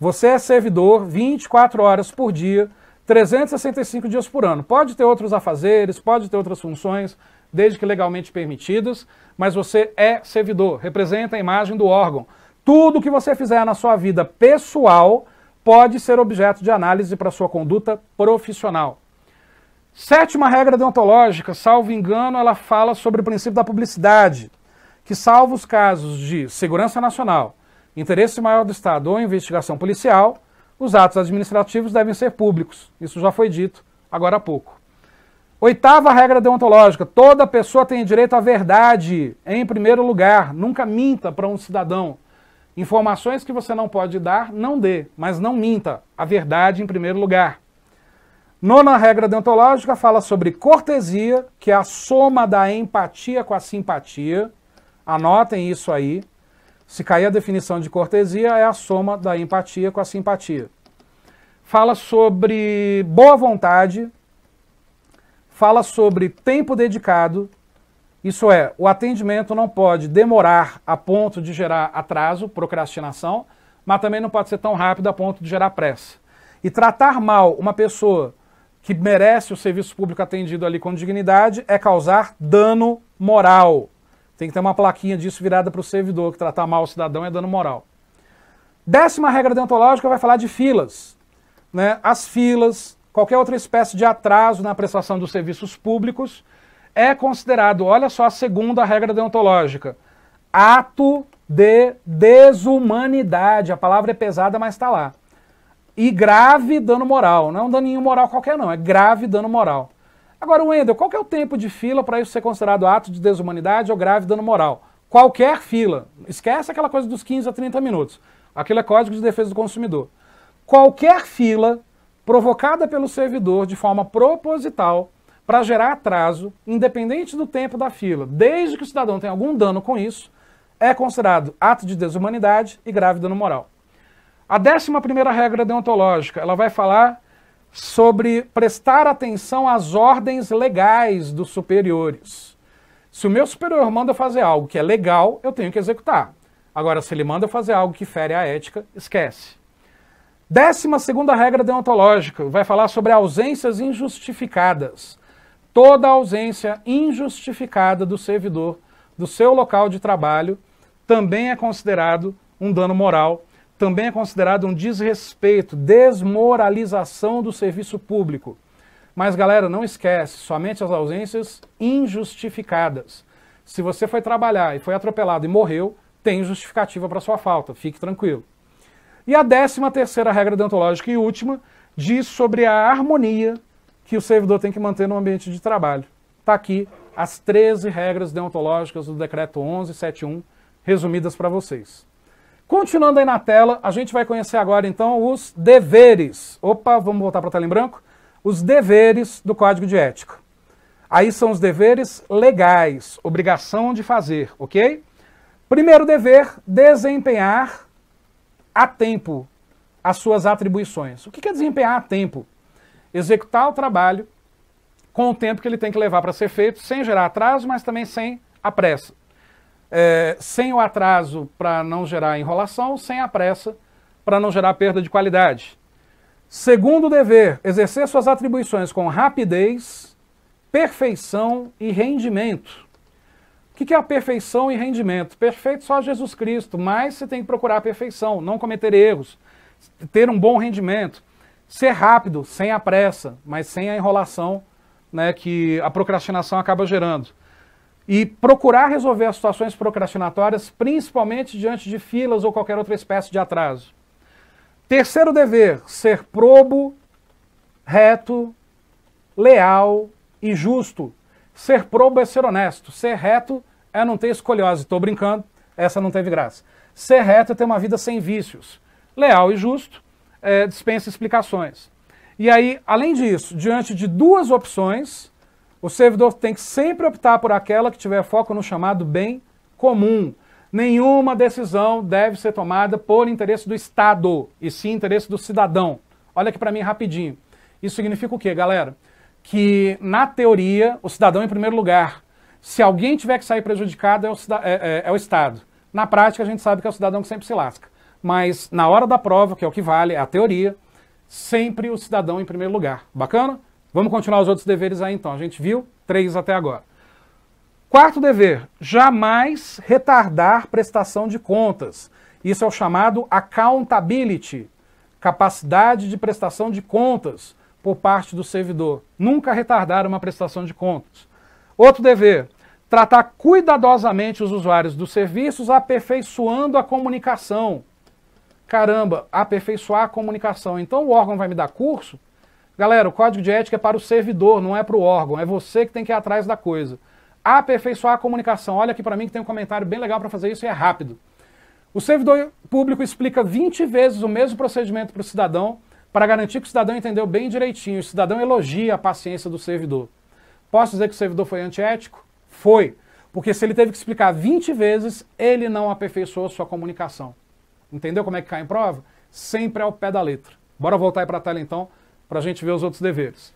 Você é servidor 24 horas por dia, 365 dias por ano. Pode ter outros afazeres, pode ter outras funções, desde que legalmente permitidas, mas você é servidor, representa a imagem do órgão. Tudo que você fizer na sua vida pessoal pode ser objeto de análise para sua conduta profissional. Sétima regra deontológica, salvo engano, ela fala sobre o princípio da publicidade, que salvo os casos de segurança nacional, interesse maior do Estado ou investigação policial, os atos administrativos devem ser públicos. Isso já foi dito agora há pouco. Oitava regra deontológica, toda pessoa tem direito à verdade, em primeiro lugar. Nunca minta para um cidadão. Informações que você não pode dar, não dê, mas não minta. A verdade em primeiro lugar. Nona regra deontológica fala sobre cortesia, que é a soma da empatia com a simpatia. Anotem isso aí. Se cair a definição de cortesia, é a soma da empatia com a simpatia. Fala sobre boa vontade, fala sobre tempo dedicado, isso é, o atendimento não pode demorar a ponto de gerar atraso, procrastinação, mas também não pode ser tão rápido a ponto de gerar pressa. E tratar mal uma pessoa que merece o serviço público atendido ali com dignidade é causar dano moral. Tem que ter uma plaquinha disso virada para o servidor, que tratar mal o cidadão é dano moral. Décima regra deontológica vai falar de filas. Né? As filas, qualquer outra espécie de atraso na prestação dos serviços públicos é considerado, olha só a segunda regra deontológica, ato de desumanidade. A palavra é pesada, mas está lá. E grave dano moral. Não é um daninho moral qualquer não, é grave dano moral. Agora, Wendel, qual que é o tempo de fila para isso ser considerado ato de desumanidade ou grave dano moral? Qualquer fila. Esquece aquela coisa dos 15 a 30 minutos. Aquilo é Código de Defesa do Consumidor. Qualquer fila provocada pelo servidor de forma proposital para gerar atraso, independente do tempo da fila, desde que o cidadão tenha algum dano com isso, é considerado ato de desumanidade e grave dano moral. A 11ª regra deontológica, ela vai falar sobre prestar atenção às ordens legais dos superiores. Se o meu superior manda fazer algo que é legal, eu tenho que executar. Agora, se ele manda fazer algo que fere a ética, esquece. 12ª regra deontológica vai falar sobre ausências injustificadas. Toda ausência injustificada do servidor do seu local de trabalho também é considerado um dano moral, também é considerado um desrespeito, desmoralização do serviço público. Mas, galera, não esquece, somente as ausências injustificadas. Se você foi trabalhar e foi atropelado e morreu, tem justificativa para sua falta, fique tranquilo. E a 13ª regra deontológica e última diz sobre a harmonia que o servidor tem que manter no ambiente de trabalho. Está aqui as 13 regras deontológicas do Decreto 11.71, resumidas para vocês. Continuando aí na tela, a gente vai conhecer agora então os deveres. Opa, vamos voltar para a tela em branco? Os deveres do Código de Ética. Aí são os deveres legais, obrigação de fazer, ok? Primeiro dever, desempenhar a tempo as suas atribuições. O que é desempenhar a tempo? Executar o trabalho com o tempo que ele tem que levar para ser feito, sem gerar atraso, mas também sem a pressa. Sem o atraso para não gerar enrolação, sem a pressa para não gerar perda de qualidade. Segundo dever, exercer suas atribuições com rapidez, perfeição e rendimento. O que é a perfeição e rendimento? Perfeito só Jesus Cristo, mas você tem que procurar a perfeição, não cometer erros, ter um bom rendimento, ser rápido, sem a pressa, mas sem a enrolação, né, que a procrastinação acaba gerando. E procurar resolver as situações procrastinatórias, principalmente diante de filas ou qualquer outra espécie de atraso. Terceiro dever, ser probo, reto, leal e justo. Ser probo é ser honesto. Ser reto é não ter escoliose. Estou brincando, essa não teve graça. Ser reto é ter uma vida sem vícios. Leal e justo dispensa explicações. E aí, além disso, diante de duas opções, o servidor tem que sempre optar por aquela que tiver foco no chamado bem comum. Nenhuma decisão deve ser tomada por interesse do Estado, e sim interesse do cidadão. Olha aqui para mim rapidinho. Isso significa o quê, galera? Que, na teoria, o cidadão em primeiro lugar. Se alguém tiver que sair prejudicado, é o Estado. Na prática, a gente sabe que é o cidadão que sempre se lasca. Mas, na hora da prova, que é o que vale, é a teoria, sempre o cidadão em primeiro lugar. Bacana? Vamos continuar os outros deveres aí, então. A gente viu 3 até agora. Quarto dever, jamais retardar prestação de contas. Isso é o chamado accountability, capacidade de prestação de contas por parte do servidor. Nunca retardar uma prestação de contas. Outro dever, tratar cuidadosamente os usuários dos serviços, aperfeiçoando a comunicação. Caramba, aperfeiçoar a comunicação. Então o órgão vai me dar curso? Galera, o Código de Ética é para o servidor, não é para o órgão. É você que tem que ir atrás da coisa. Aperfeiçoar a comunicação. Olha aqui para mim que tem um comentário bem legal para fazer isso e é rápido. O servidor público explica 20 vezes o mesmo procedimento para o cidadão para garantir que o cidadão entendeu bem direitinho. O cidadão elogia a paciência do servidor. Posso dizer que o servidor foi antiético? Foi. Porque se ele teve que explicar 20 vezes, ele não aperfeiçoou sua comunicação. Entendeu como é que cai em prova? Sempre ao pé da letra. Bora voltar aí para a tela então, para a gente ver os outros deveres.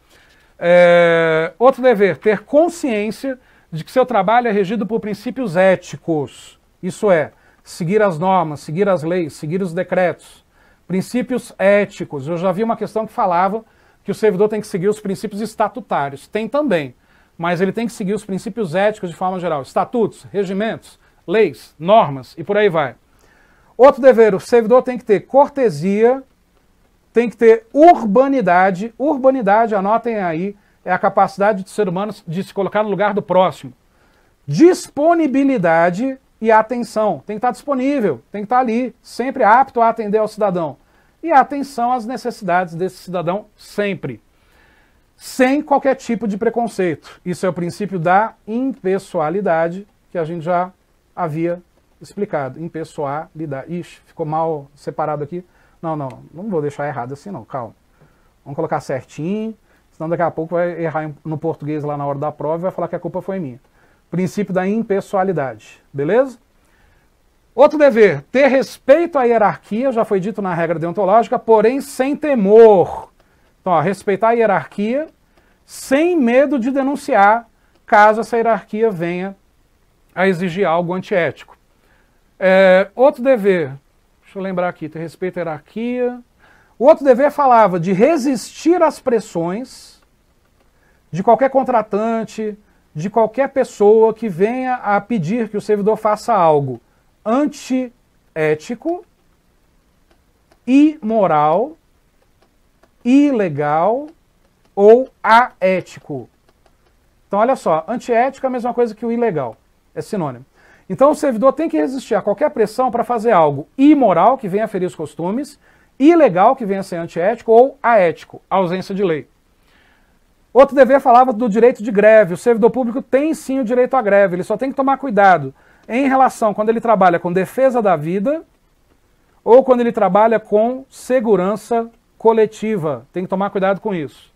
Outro dever, ter consciência de que seu trabalho é regido por princípios éticos. Isso é, seguir as normas, seguir as leis, seguir os decretos. Princípios éticos. Eu já vi uma questão que falava que o servidor tem que seguir os princípios estatutários. Tem também, mas ele tem que seguir os princípios éticos de forma geral. Estatutos, regimentos, leis, normas e por aí vai. Outro dever, o servidor tem que ter cortesia, tem que ter urbanidade. Urbanidade, anotem aí, é a capacidade do ser humano de se colocar no lugar do próximo. Disponibilidade e atenção. Tem que estar disponível, tem que estar ali, sempre apto a atender ao cidadão. E atenção às necessidades desse cidadão sempre. Sem qualquer tipo de preconceito. Isso é o princípio da impessoalidade, que a gente já havia explicado. Impessoalidade. Ixi, ficou mal separado aqui. Não vou deixar errado assim não, calma. Vamos colocar certinho, senão daqui a pouco vai errar no português lá na hora da prova e vai falar que a culpa foi minha. Princípio da impessoalidade, beleza? Outro dever, ter respeito à hierarquia, já foi dito na regra deontológica, porém sem temor. Então, ó, respeitar a hierarquia sem medo de denunciar, caso essa hierarquia venha a exigir algo antiético. Outro dever, deixa eu lembrar aqui, ter respeito à hierarquia. O outro dever falava de resistir às pressões de qualquer contratante, de qualquer pessoa que venha a pedir que o servidor faça algo antiético, imoral, ilegal ou aético. Então, olha só, antiético é a mesma coisa que o ilegal, é sinônimo. Então, o servidor tem que resistir a qualquer pressão para fazer algo imoral, que venha a ferir os costumes, ilegal, que venha a ser antiético, ou aético, ausência de lei. Outro dever falava do direito de greve. O servidor público tem sim o direito à greve, ele só tem que tomar cuidado em relação, quando ele trabalha com defesa da vida ou quando ele trabalha com segurança coletiva. Tem que tomar cuidado com isso.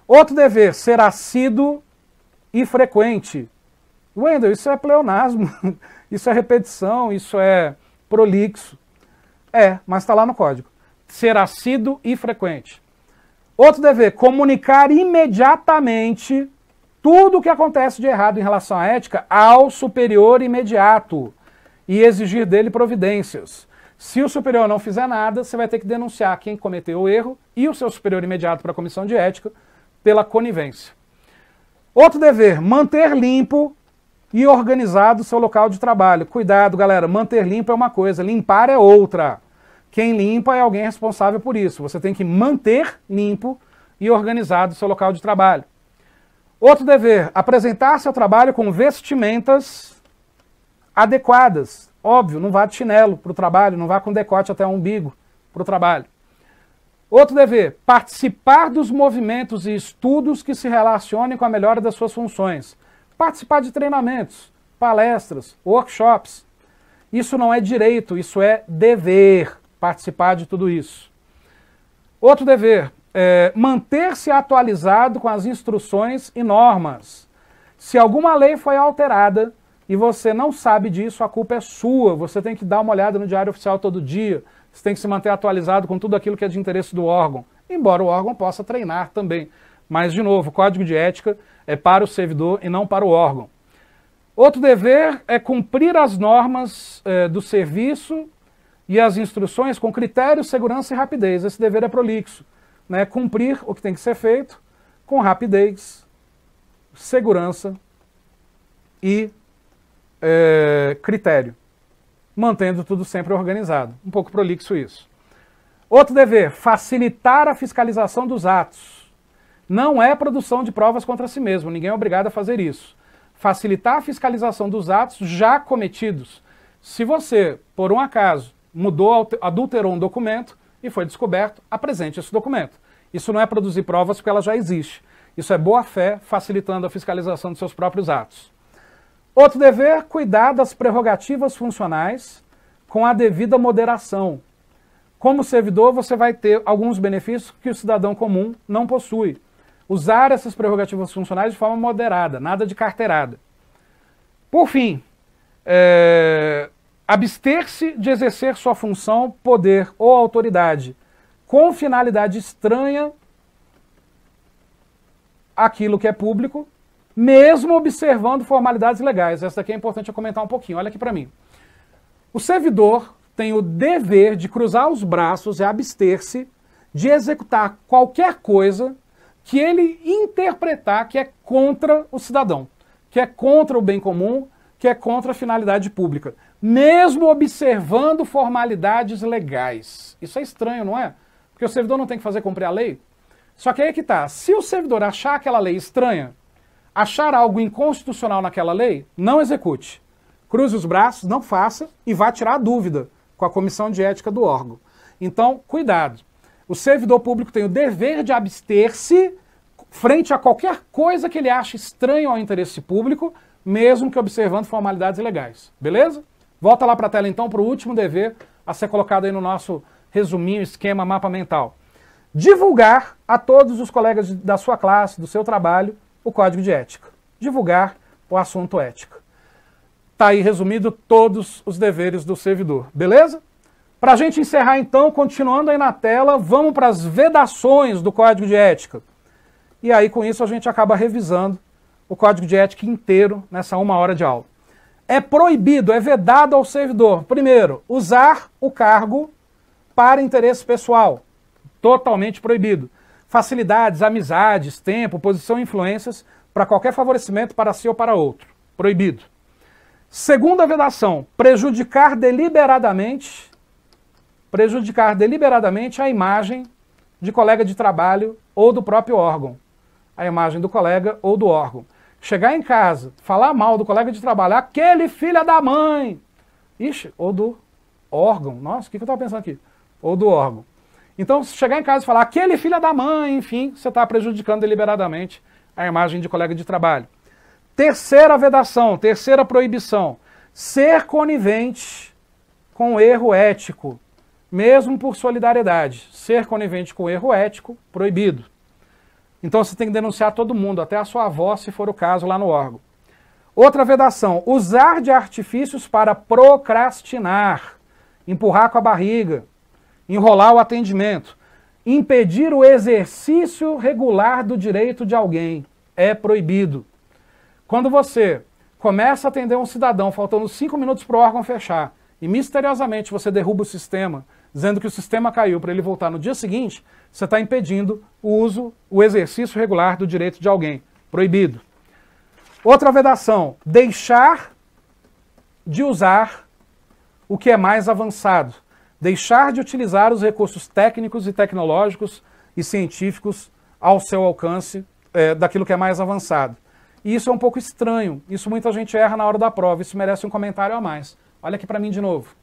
Outro dever, ser assíduo e frequente. Wendel, isso é pleonasmo, isso é repetição, isso é prolixo. Mas está lá no código. Ser assíduo e frequente. Outro dever, comunicar imediatamente tudo o que acontece de errado em relação à ética ao superior imediato e exigir dele providências. Se o superior não fizer nada, você vai ter que denunciar quem cometeu o erro e o seu superior imediato para a comissão de ética pela conivência. Outro dever, manter limpo e organizado o seu local de trabalho. Cuidado, galera, manter limpo é uma coisa, limpar é outra. Quem limpa é alguém responsável por isso. Você tem que manter limpo e organizado o seu local de trabalho. Outro dever, apresentar seu trabalho com vestimentas adequadas. Óbvio, não vá de chinelo para o trabalho, não vá com decote até o umbigo para o trabalho. Outro dever, participar dos movimentos e estudos que se relacionem com a melhora das suas funções. Participar de treinamentos, palestras, workshops. Isso não é direito, isso é dever, participar de tudo isso. Outro dever, manter-se atualizado com as instruções e normas. Se alguma lei foi alterada e você não sabe disso, a culpa é sua. Você tem que dar uma olhada no Diário Oficial todo dia. Você tem que se manter atualizado com tudo aquilo que é de interesse do órgão. Embora o órgão possa treinar também. Mas, de novo, o Código de Ética é para o servidor e não para o órgão. Outro dever é cumprir as normas do serviço e as instruções com critério, segurança e rapidez. Esse dever é prolixo. Né? Cumprir o que tem que ser feito com rapidez, segurança e critério, mantendo tudo sempre organizado. Um pouco prolixo isso. Outro dever, facilitar a fiscalização dos atos. Não é produção de provas contra si mesmo, ninguém é obrigado a fazer isso. Facilitar a fiscalização dos atos já cometidos. Se você, por um acaso, adulterou um documento e foi descoberto, apresente esse documento. Isso não é produzir provas porque ela já existe. Isso é boa-fé, facilitando a fiscalização dos seus próprios atos. Outro dever, cuidar das prerrogativas funcionais com a devida moderação. Como servidor, você vai ter alguns benefícios que o cidadão comum não possui. Usar essas prerrogativas funcionais de forma moderada, nada de carteirada. Por fim, abster-se de exercer sua função, poder ou autoridade com finalidade estranha àquilo que é público, mesmo observando formalidades legais. Essa daqui é importante eu comentar um pouquinho. Olha aqui para mim. O servidor tem o dever de cruzar os braços e abster-se de executar qualquer coisa que ele interpretar que é contra o cidadão, que é contra o bem comum, que é contra a finalidade pública, mesmo observando formalidades legais. Isso é estranho, não é? Porque o servidor não tem que fazer cumprir a lei. Só que aí que tá, se o servidor achar aquela lei estranha, achar algo inconstitucional naquela lei, não execute. Cruze os braços, não faça e vá tirar a dúvida com a comissão de ética do órgão. Então, cuidado. O servidor público tem o dever de abster-se frente a qualquer coisa que ele ache estranho ao interesse público, mesmo que observando formalidades legais. Beleza? Volta lá para a tela então para o último dever a ser colocado aí no nosso resuminho, esquema, mapa mental. Divulgar a todos os colegas da sua classe, do seu trabalho, o Código de Ética. Divulgar o assunto ética. Está aí resumido todos os deveres do servidor. Beleza? Para a gente encerrar então, continuando aí na tela, vamos para as vedações do Código de Ética. E aí com isso a gente acaba revisando o Código de Ética inteiro nessa 1 hora de aula. É proibido, é vedado ao servidor, primeiro, usar o cargo para interesse pessoal. Totalmente proibido. Facilidades, amizades, tempo, posição e influências para qualquer favorecimento para si ou para outro. Proibido. Segunda vedação, prejudicar deliberadamente a imagem de colega de trabalho ou do próprio órgão. A imagem do colega ou do órgão. Chegar em casa, falar mal do colega de trabalho, aquele filho da mãe, ixi, ou do órgão, nossa, o que eu estava pensando aqui? Ou do órgão. Então, se chegar em casa e falar, aquele filho da mãe, enfim, você está prejudicando deliberadamente a imagem de colega de trabalho. Terceira vedação, terceira proibição, ser conivente com erro ético. mesmo por solidariedade. Ser conivente com erro ético, proibido. Então você tem que denunciar todo mundo, até a sua avó, se for o caso, lá no órgão. Outra vedação, usar de artifícios para procrastinar, empurrar com a barriga, enrolar o atendimento, impedir o exercício regular do direito de alguém, é proibido. Quando você começa a atender um cidadão, faltando 5 minutos para o órgão fechar, e misteriosamente você derruba o sistema, dizendo que o sistema caiu para ele voltar no dia seguinte, você está impedindo o uso, o exercício regular do direito de alguém, proibido. Outra vedação, deixar de usar o que é mais avançado. Deixar de utilizar os recursos técnicos e tecnológicos e científicos ao seu alcance daquilo que é mais avançado. E isso é um pouco estranho, isso muita gente erra na hora da prova, isso merece um comentário a mais. Olha aqui para mim de novo.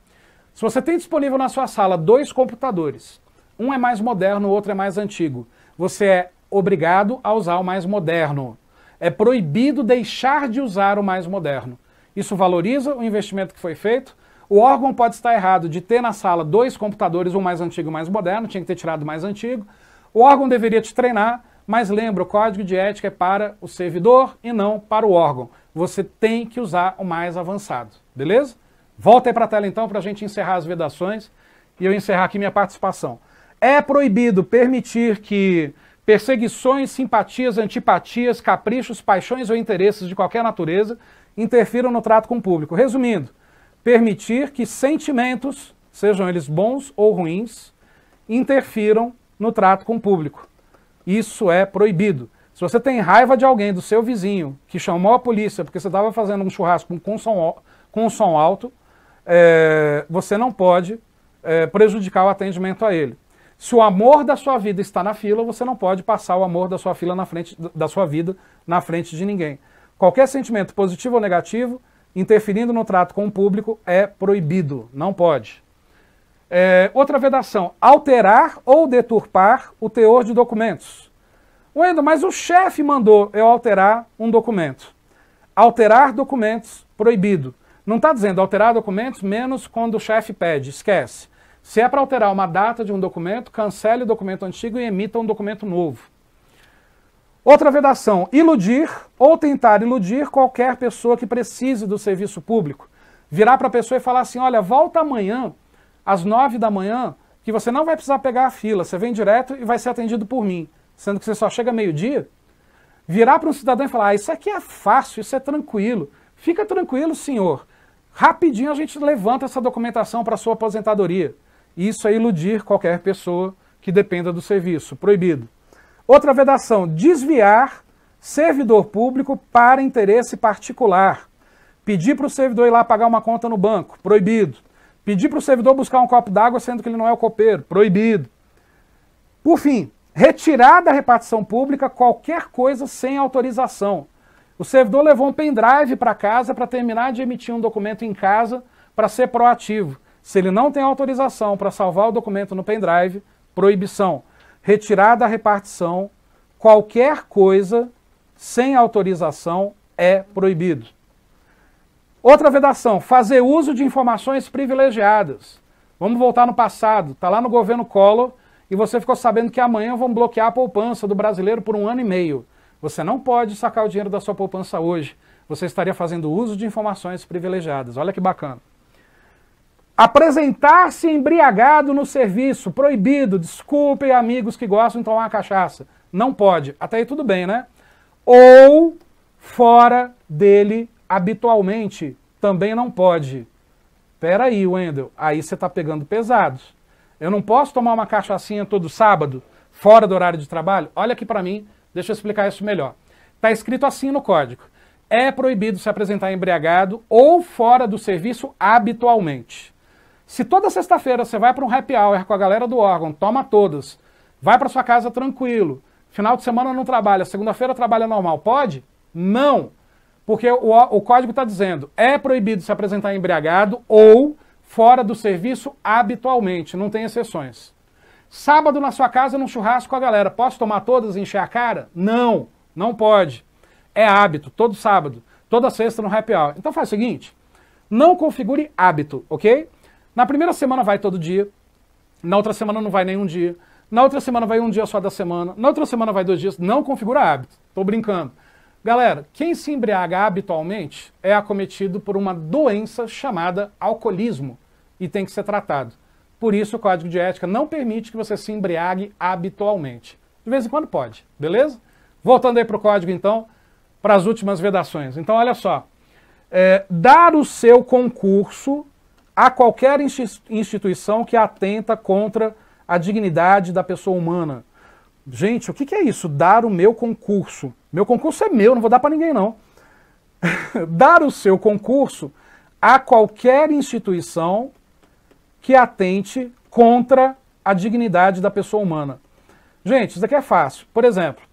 Se você tem disponível na sua sala 2 computadores, um é mais moderno, o outro é mais antigo, você é obrigado a usar o mais moderno. É proibido deixar de usar o mais moderno. Isso valoriza o investimento que foi feito. O órgão pode estar errado de ter na sala 2 computadores, um mais antigo e um mais moderno, tinha que ter tirado o mais antigo. O órgão deveria te treinar, mas lembra, o código de ética é para o servidor e não para o órgão. Você tem que usar o mais avançado, beleza? Volta aí para a tela então para a gente encerrar as vedações e eu encerrar aqui minha participação. É proibido permitir que perseguições, simpatias, antipatias, caprichos, paixões ou interesses de qualquer natureza interfiram no trato com o público. Resumindo, permitir que sentimentos, sejam eles bons ou ruins, interfiram no trato com o público. Isso é proibido. Se você tem raiva de alguém, do seu vizinho, que chamou a polícia porque você estava fazendo um churrasco com som alto, você não pode prejudicar o atendimento a ele. Se o amor da sua vida está na fila, você não pode passar o amor da sua vida na frente de ninguém. Qualquer sentimento positivo ou negativo, interferindo no trato com o público, é proibido, não pode. Outra vedação, alterar ou deturpar o teor de documentos. Wendel, mas o chefe mandou eu alterar um documento. Alterar documentos, proibido. Não está dizendo alterar documentos, menos quando o chefe pede, esquece. Se é para alterar uma data de um documento, cancele o documento antigo e emita um documento novo. Outra vedação, iludir ou tentar iludir qualquer pessoa que precise do serviço público. Virar para a pessoa e falar assim, olha, volta amanhã, às 9 da manhã, que você não vai precisar pegar a fila, você vem direto e vai ser atendido por mim, sendo que você só chega meio-dia. Virar para um cidadão e falar, isso aqui é fácil, isso é tranquilo. Fica tranquilo, senhor. Rapidinho a gente levanta essa documentação para a sua aposentadoria. Isso é iludir qualquer pessoa que dependa do serviço, proibido. Outra vedação, desviar servidor público para interesse particular. Pedir para o servidor ir lá pagar uma conta no banco, proibido. Pedir para o servidor buscar um copo d'água sendo que ele não é o copeiro, proibido. Por fim, retirar da repartição pública qualquer coisa sem autorização. O servidor levou um pendrive para casa para terminar de emitir um documento em casa para ser proativo. Se ele não tem autorização para salvar o documento no pendrive, proibição. Retirar da repartição qualquer coisa sem autorização é proibido. Outra vedação, fazer uso de informações privilegiadas. Vamos voltar no passado, está lá no governo Collor e você ficou sabendo que amanhã vão bloquear a poupança do brasileiro por 1 ano e meio. Você não pode sacar o dinheiro da sua poupança hoje. Você estaria fazendo uso de informações privilegiadas. Olha que bacana. Apresentar-se embriagado no serviço, proibido. Desculpem amigos que gostam de tomar uma cachaça. Não pode. Até aí tudo bem, né? Ou fora dele habitualmente, também não pode. Pera aí, Wendel, aí você está pegando pesado. Eu não posso tomar uma cachaçinha todo sábado, fora do horário de trabalho? Olha aqui para mim, deixa eu explicar isso melhor. Está escrito assim no código. É proibido se apresentar embriagado ou fora do serviço habitualmente. Se toda sexta-feira você vai para um happy hour com a galera do órgão, toma todas, vai para sua casa tranquilo, final de semana não trabalha, segunda-feira trabalha normal, pode? Não! Porque o código está dizendo, é proibido se apresentar embriagado ou fora do serviço habitualmente, não tem exceções. Sábado na sua casa, num churrasco com a galera, posso tomar todas e encher a cara? Não, não pode. É hábito, todo sábado, toda sexta no happy hour. Então faz o seguinte, não configure hábito, ok? Na primeira semana vai todo dia, na outra semana não vai nenhum dia, na outra semana vai um dia só da semana, na outra semana vai 2 dias, não configura hábito. Tô brincando. Galera, quem se embriaga habitualmente é acometido por uma doença chamada alcoolismo e tem que ser tratado. Por isso o Código de Ética não permite que você se embriague habitualmente. De vez em quando pode, beleza? Voltando aí para o Código então, para as últimas vedações. Então olha só, dar o seu concurso a qualquer instituição que atenta contra a dignidade da pessoa humana. Gente, o que é isso? Dar o meu concurso. Meu concurso é meu, não vou dar para ninguém não. Dar o seu concurso a qualquer instituição que atente contra a dignidade da pessoa humana. Gente, isso daqui é fácil. Por exemplo,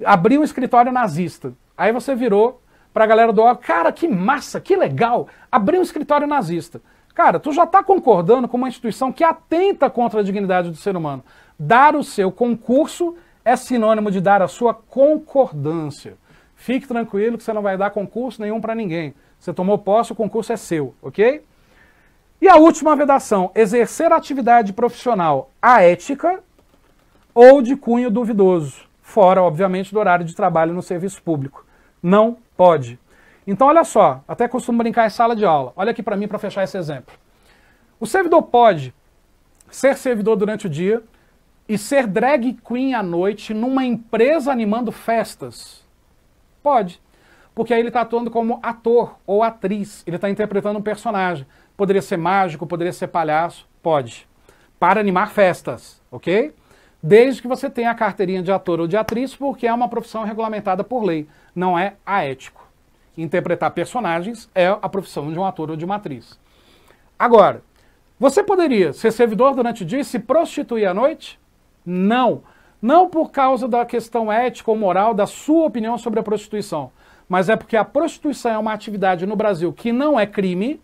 abrir um escritório nazista. Aí você virou para a galera do órgão, cara, que massa, que legal, abrir um escritório nazista. Cara, tu já está concordando com uma instituição que atenta contra a dignidade do ser humano. Dar o seu concurso é sinônimo de dar a sua concordância. Fique tranquilo que você não vai dar concurso nenhum para ninguém. Você tomou posse, o concurso é seu, ok? E a última vedação, exercer atividade profissional aética ou de cunho duvidoso, fora, obviamente, do horário de trabalho no serviço público. Não pode. Então, olha só, até costumo brincar em sala de aula. Olha aqui para mim para fechar esse exemplo. O servidor pode ser servidor durante o dia e ser drag queen à noite numa empresa animando festas? Pode. Porque aí ele está atuando como ator ou atriz. Ele está interpretando um personagem. Poderia ser mágico, poderia ser palhaço. Pode. Para animar festas, ok? Desde que você tenha a carteirinha de ator ou de atriz, porque é uma profissão regulamentada por lei. Não é aético. Interpretar personagens é a profissão de um ator ou de uma atriz. Agora, você poderia ser servidor durante o dia e se prostituir à noite? Não. Não por causa da questão ética ou moral da sua opinião sobre a prostituição, mas é porque a prostituição é uma atividade no Brasil que não é crime,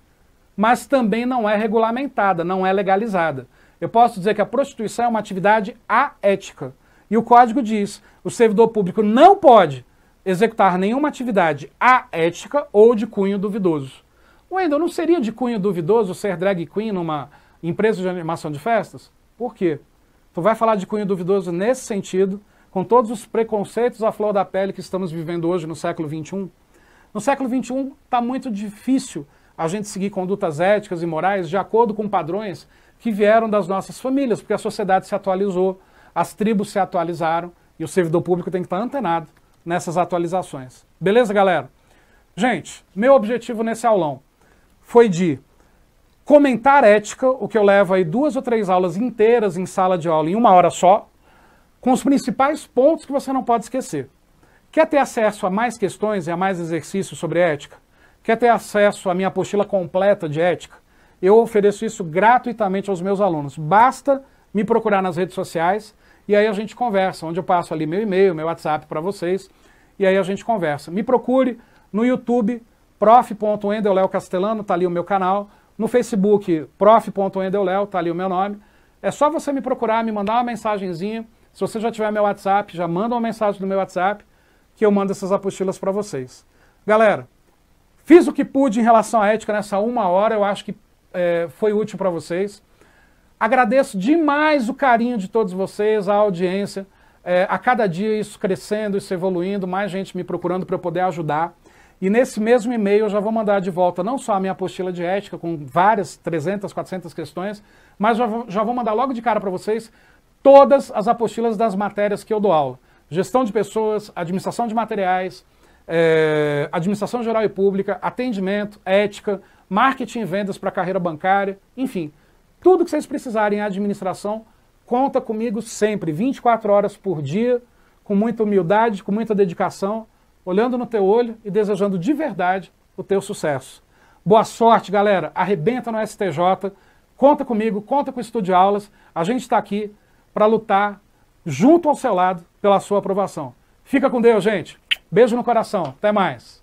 mas também não é regulamentada, não é legalizada. Eu posso dizer que a prostituição é uma atividade aética. E o Código diz, o servidor público não pode executar nenhuma atividade aética ou de cunho duvidoso. Wendel, não seria de cunho duvidoso ser drag queen numa empresa de animação de festas? Por quê? Tu vai falar de cunho duvidoso nesse sentido, com todos os preconceitos à flor da pele que estamos vivendo hoje no século XXI? No século XXI está muito difícil a gente seguir condutas éticas e morais de acordo com padrões que vieram das nossas famílias, porque a sociedade se atualizou, as tribos se atualizaram e o servidor público tem que estar antenado nessas atualizações. Beleza, galera? Gente, meu objetivo nesse aulão foi de comentar ética, o que eu levo aí 2 ou 3 aulas inteiras em sala de aula em 1 hora só, com os principais pontos que você não pode esquecer. Quer ter acesso a mais questões e a mais exercícios sobre ética? Quer ter acesso à minha apostila completa de ética? Eu ofereço isso gratuitamente aos meus alunos. Basta me procurar nas redes sociais e aí a gente conversa, onde eu passo ali meu e-mail, meu WhatsApp para vocês, e aí a gente conversa. Me procure no YouTube, prof.wendelleocastellano, tá ali o meu canal, no Facebook, prof.wendelléo, tá ali o meu nome. É só você me procurar, me mandar uma mensagenzinha. Se você já tiver meu WhatsApp, já manda uma mensagem no meu WhatsApp, que eu mando essas apostilas para vocês. Galera, fiz o que pude em relação à ética nessa 1 hora, eu acho que foi útil para vocês. Agradeço demais o carinho de todos vocês, a audiência. A cada dia isso crescendo, isso evoluindo, mais gente me procurando para eu poder ajudar. E nesse mesmo e-mail eu já vou mandar de volta não só a minha apostila de ética, com várias 300, 400 questões, mas já vou mandar logo de cara para vocês todas as apostilas das matérias que eu dou aula. Gestão de pessoas, administração de materiais, administração geral e pública, atendimento, ética, marketing e vendas para carreira bancária, enfim. Tudo que vocês precisarem em administração, conta comigo sempre, 24 horas por dia, com muita humildade, com muita dedicação, olhando no teu olho e desejando de verdade o teu sucesso. Boa sorte, galera. Arrebenta no STJ. Conta comigo, conta com o Estúdio Aulas. A gente está aqui para lutar junto ao seu lado pela sua aprovação. Fica com Deus, gente. Beijo no coração. Até mais.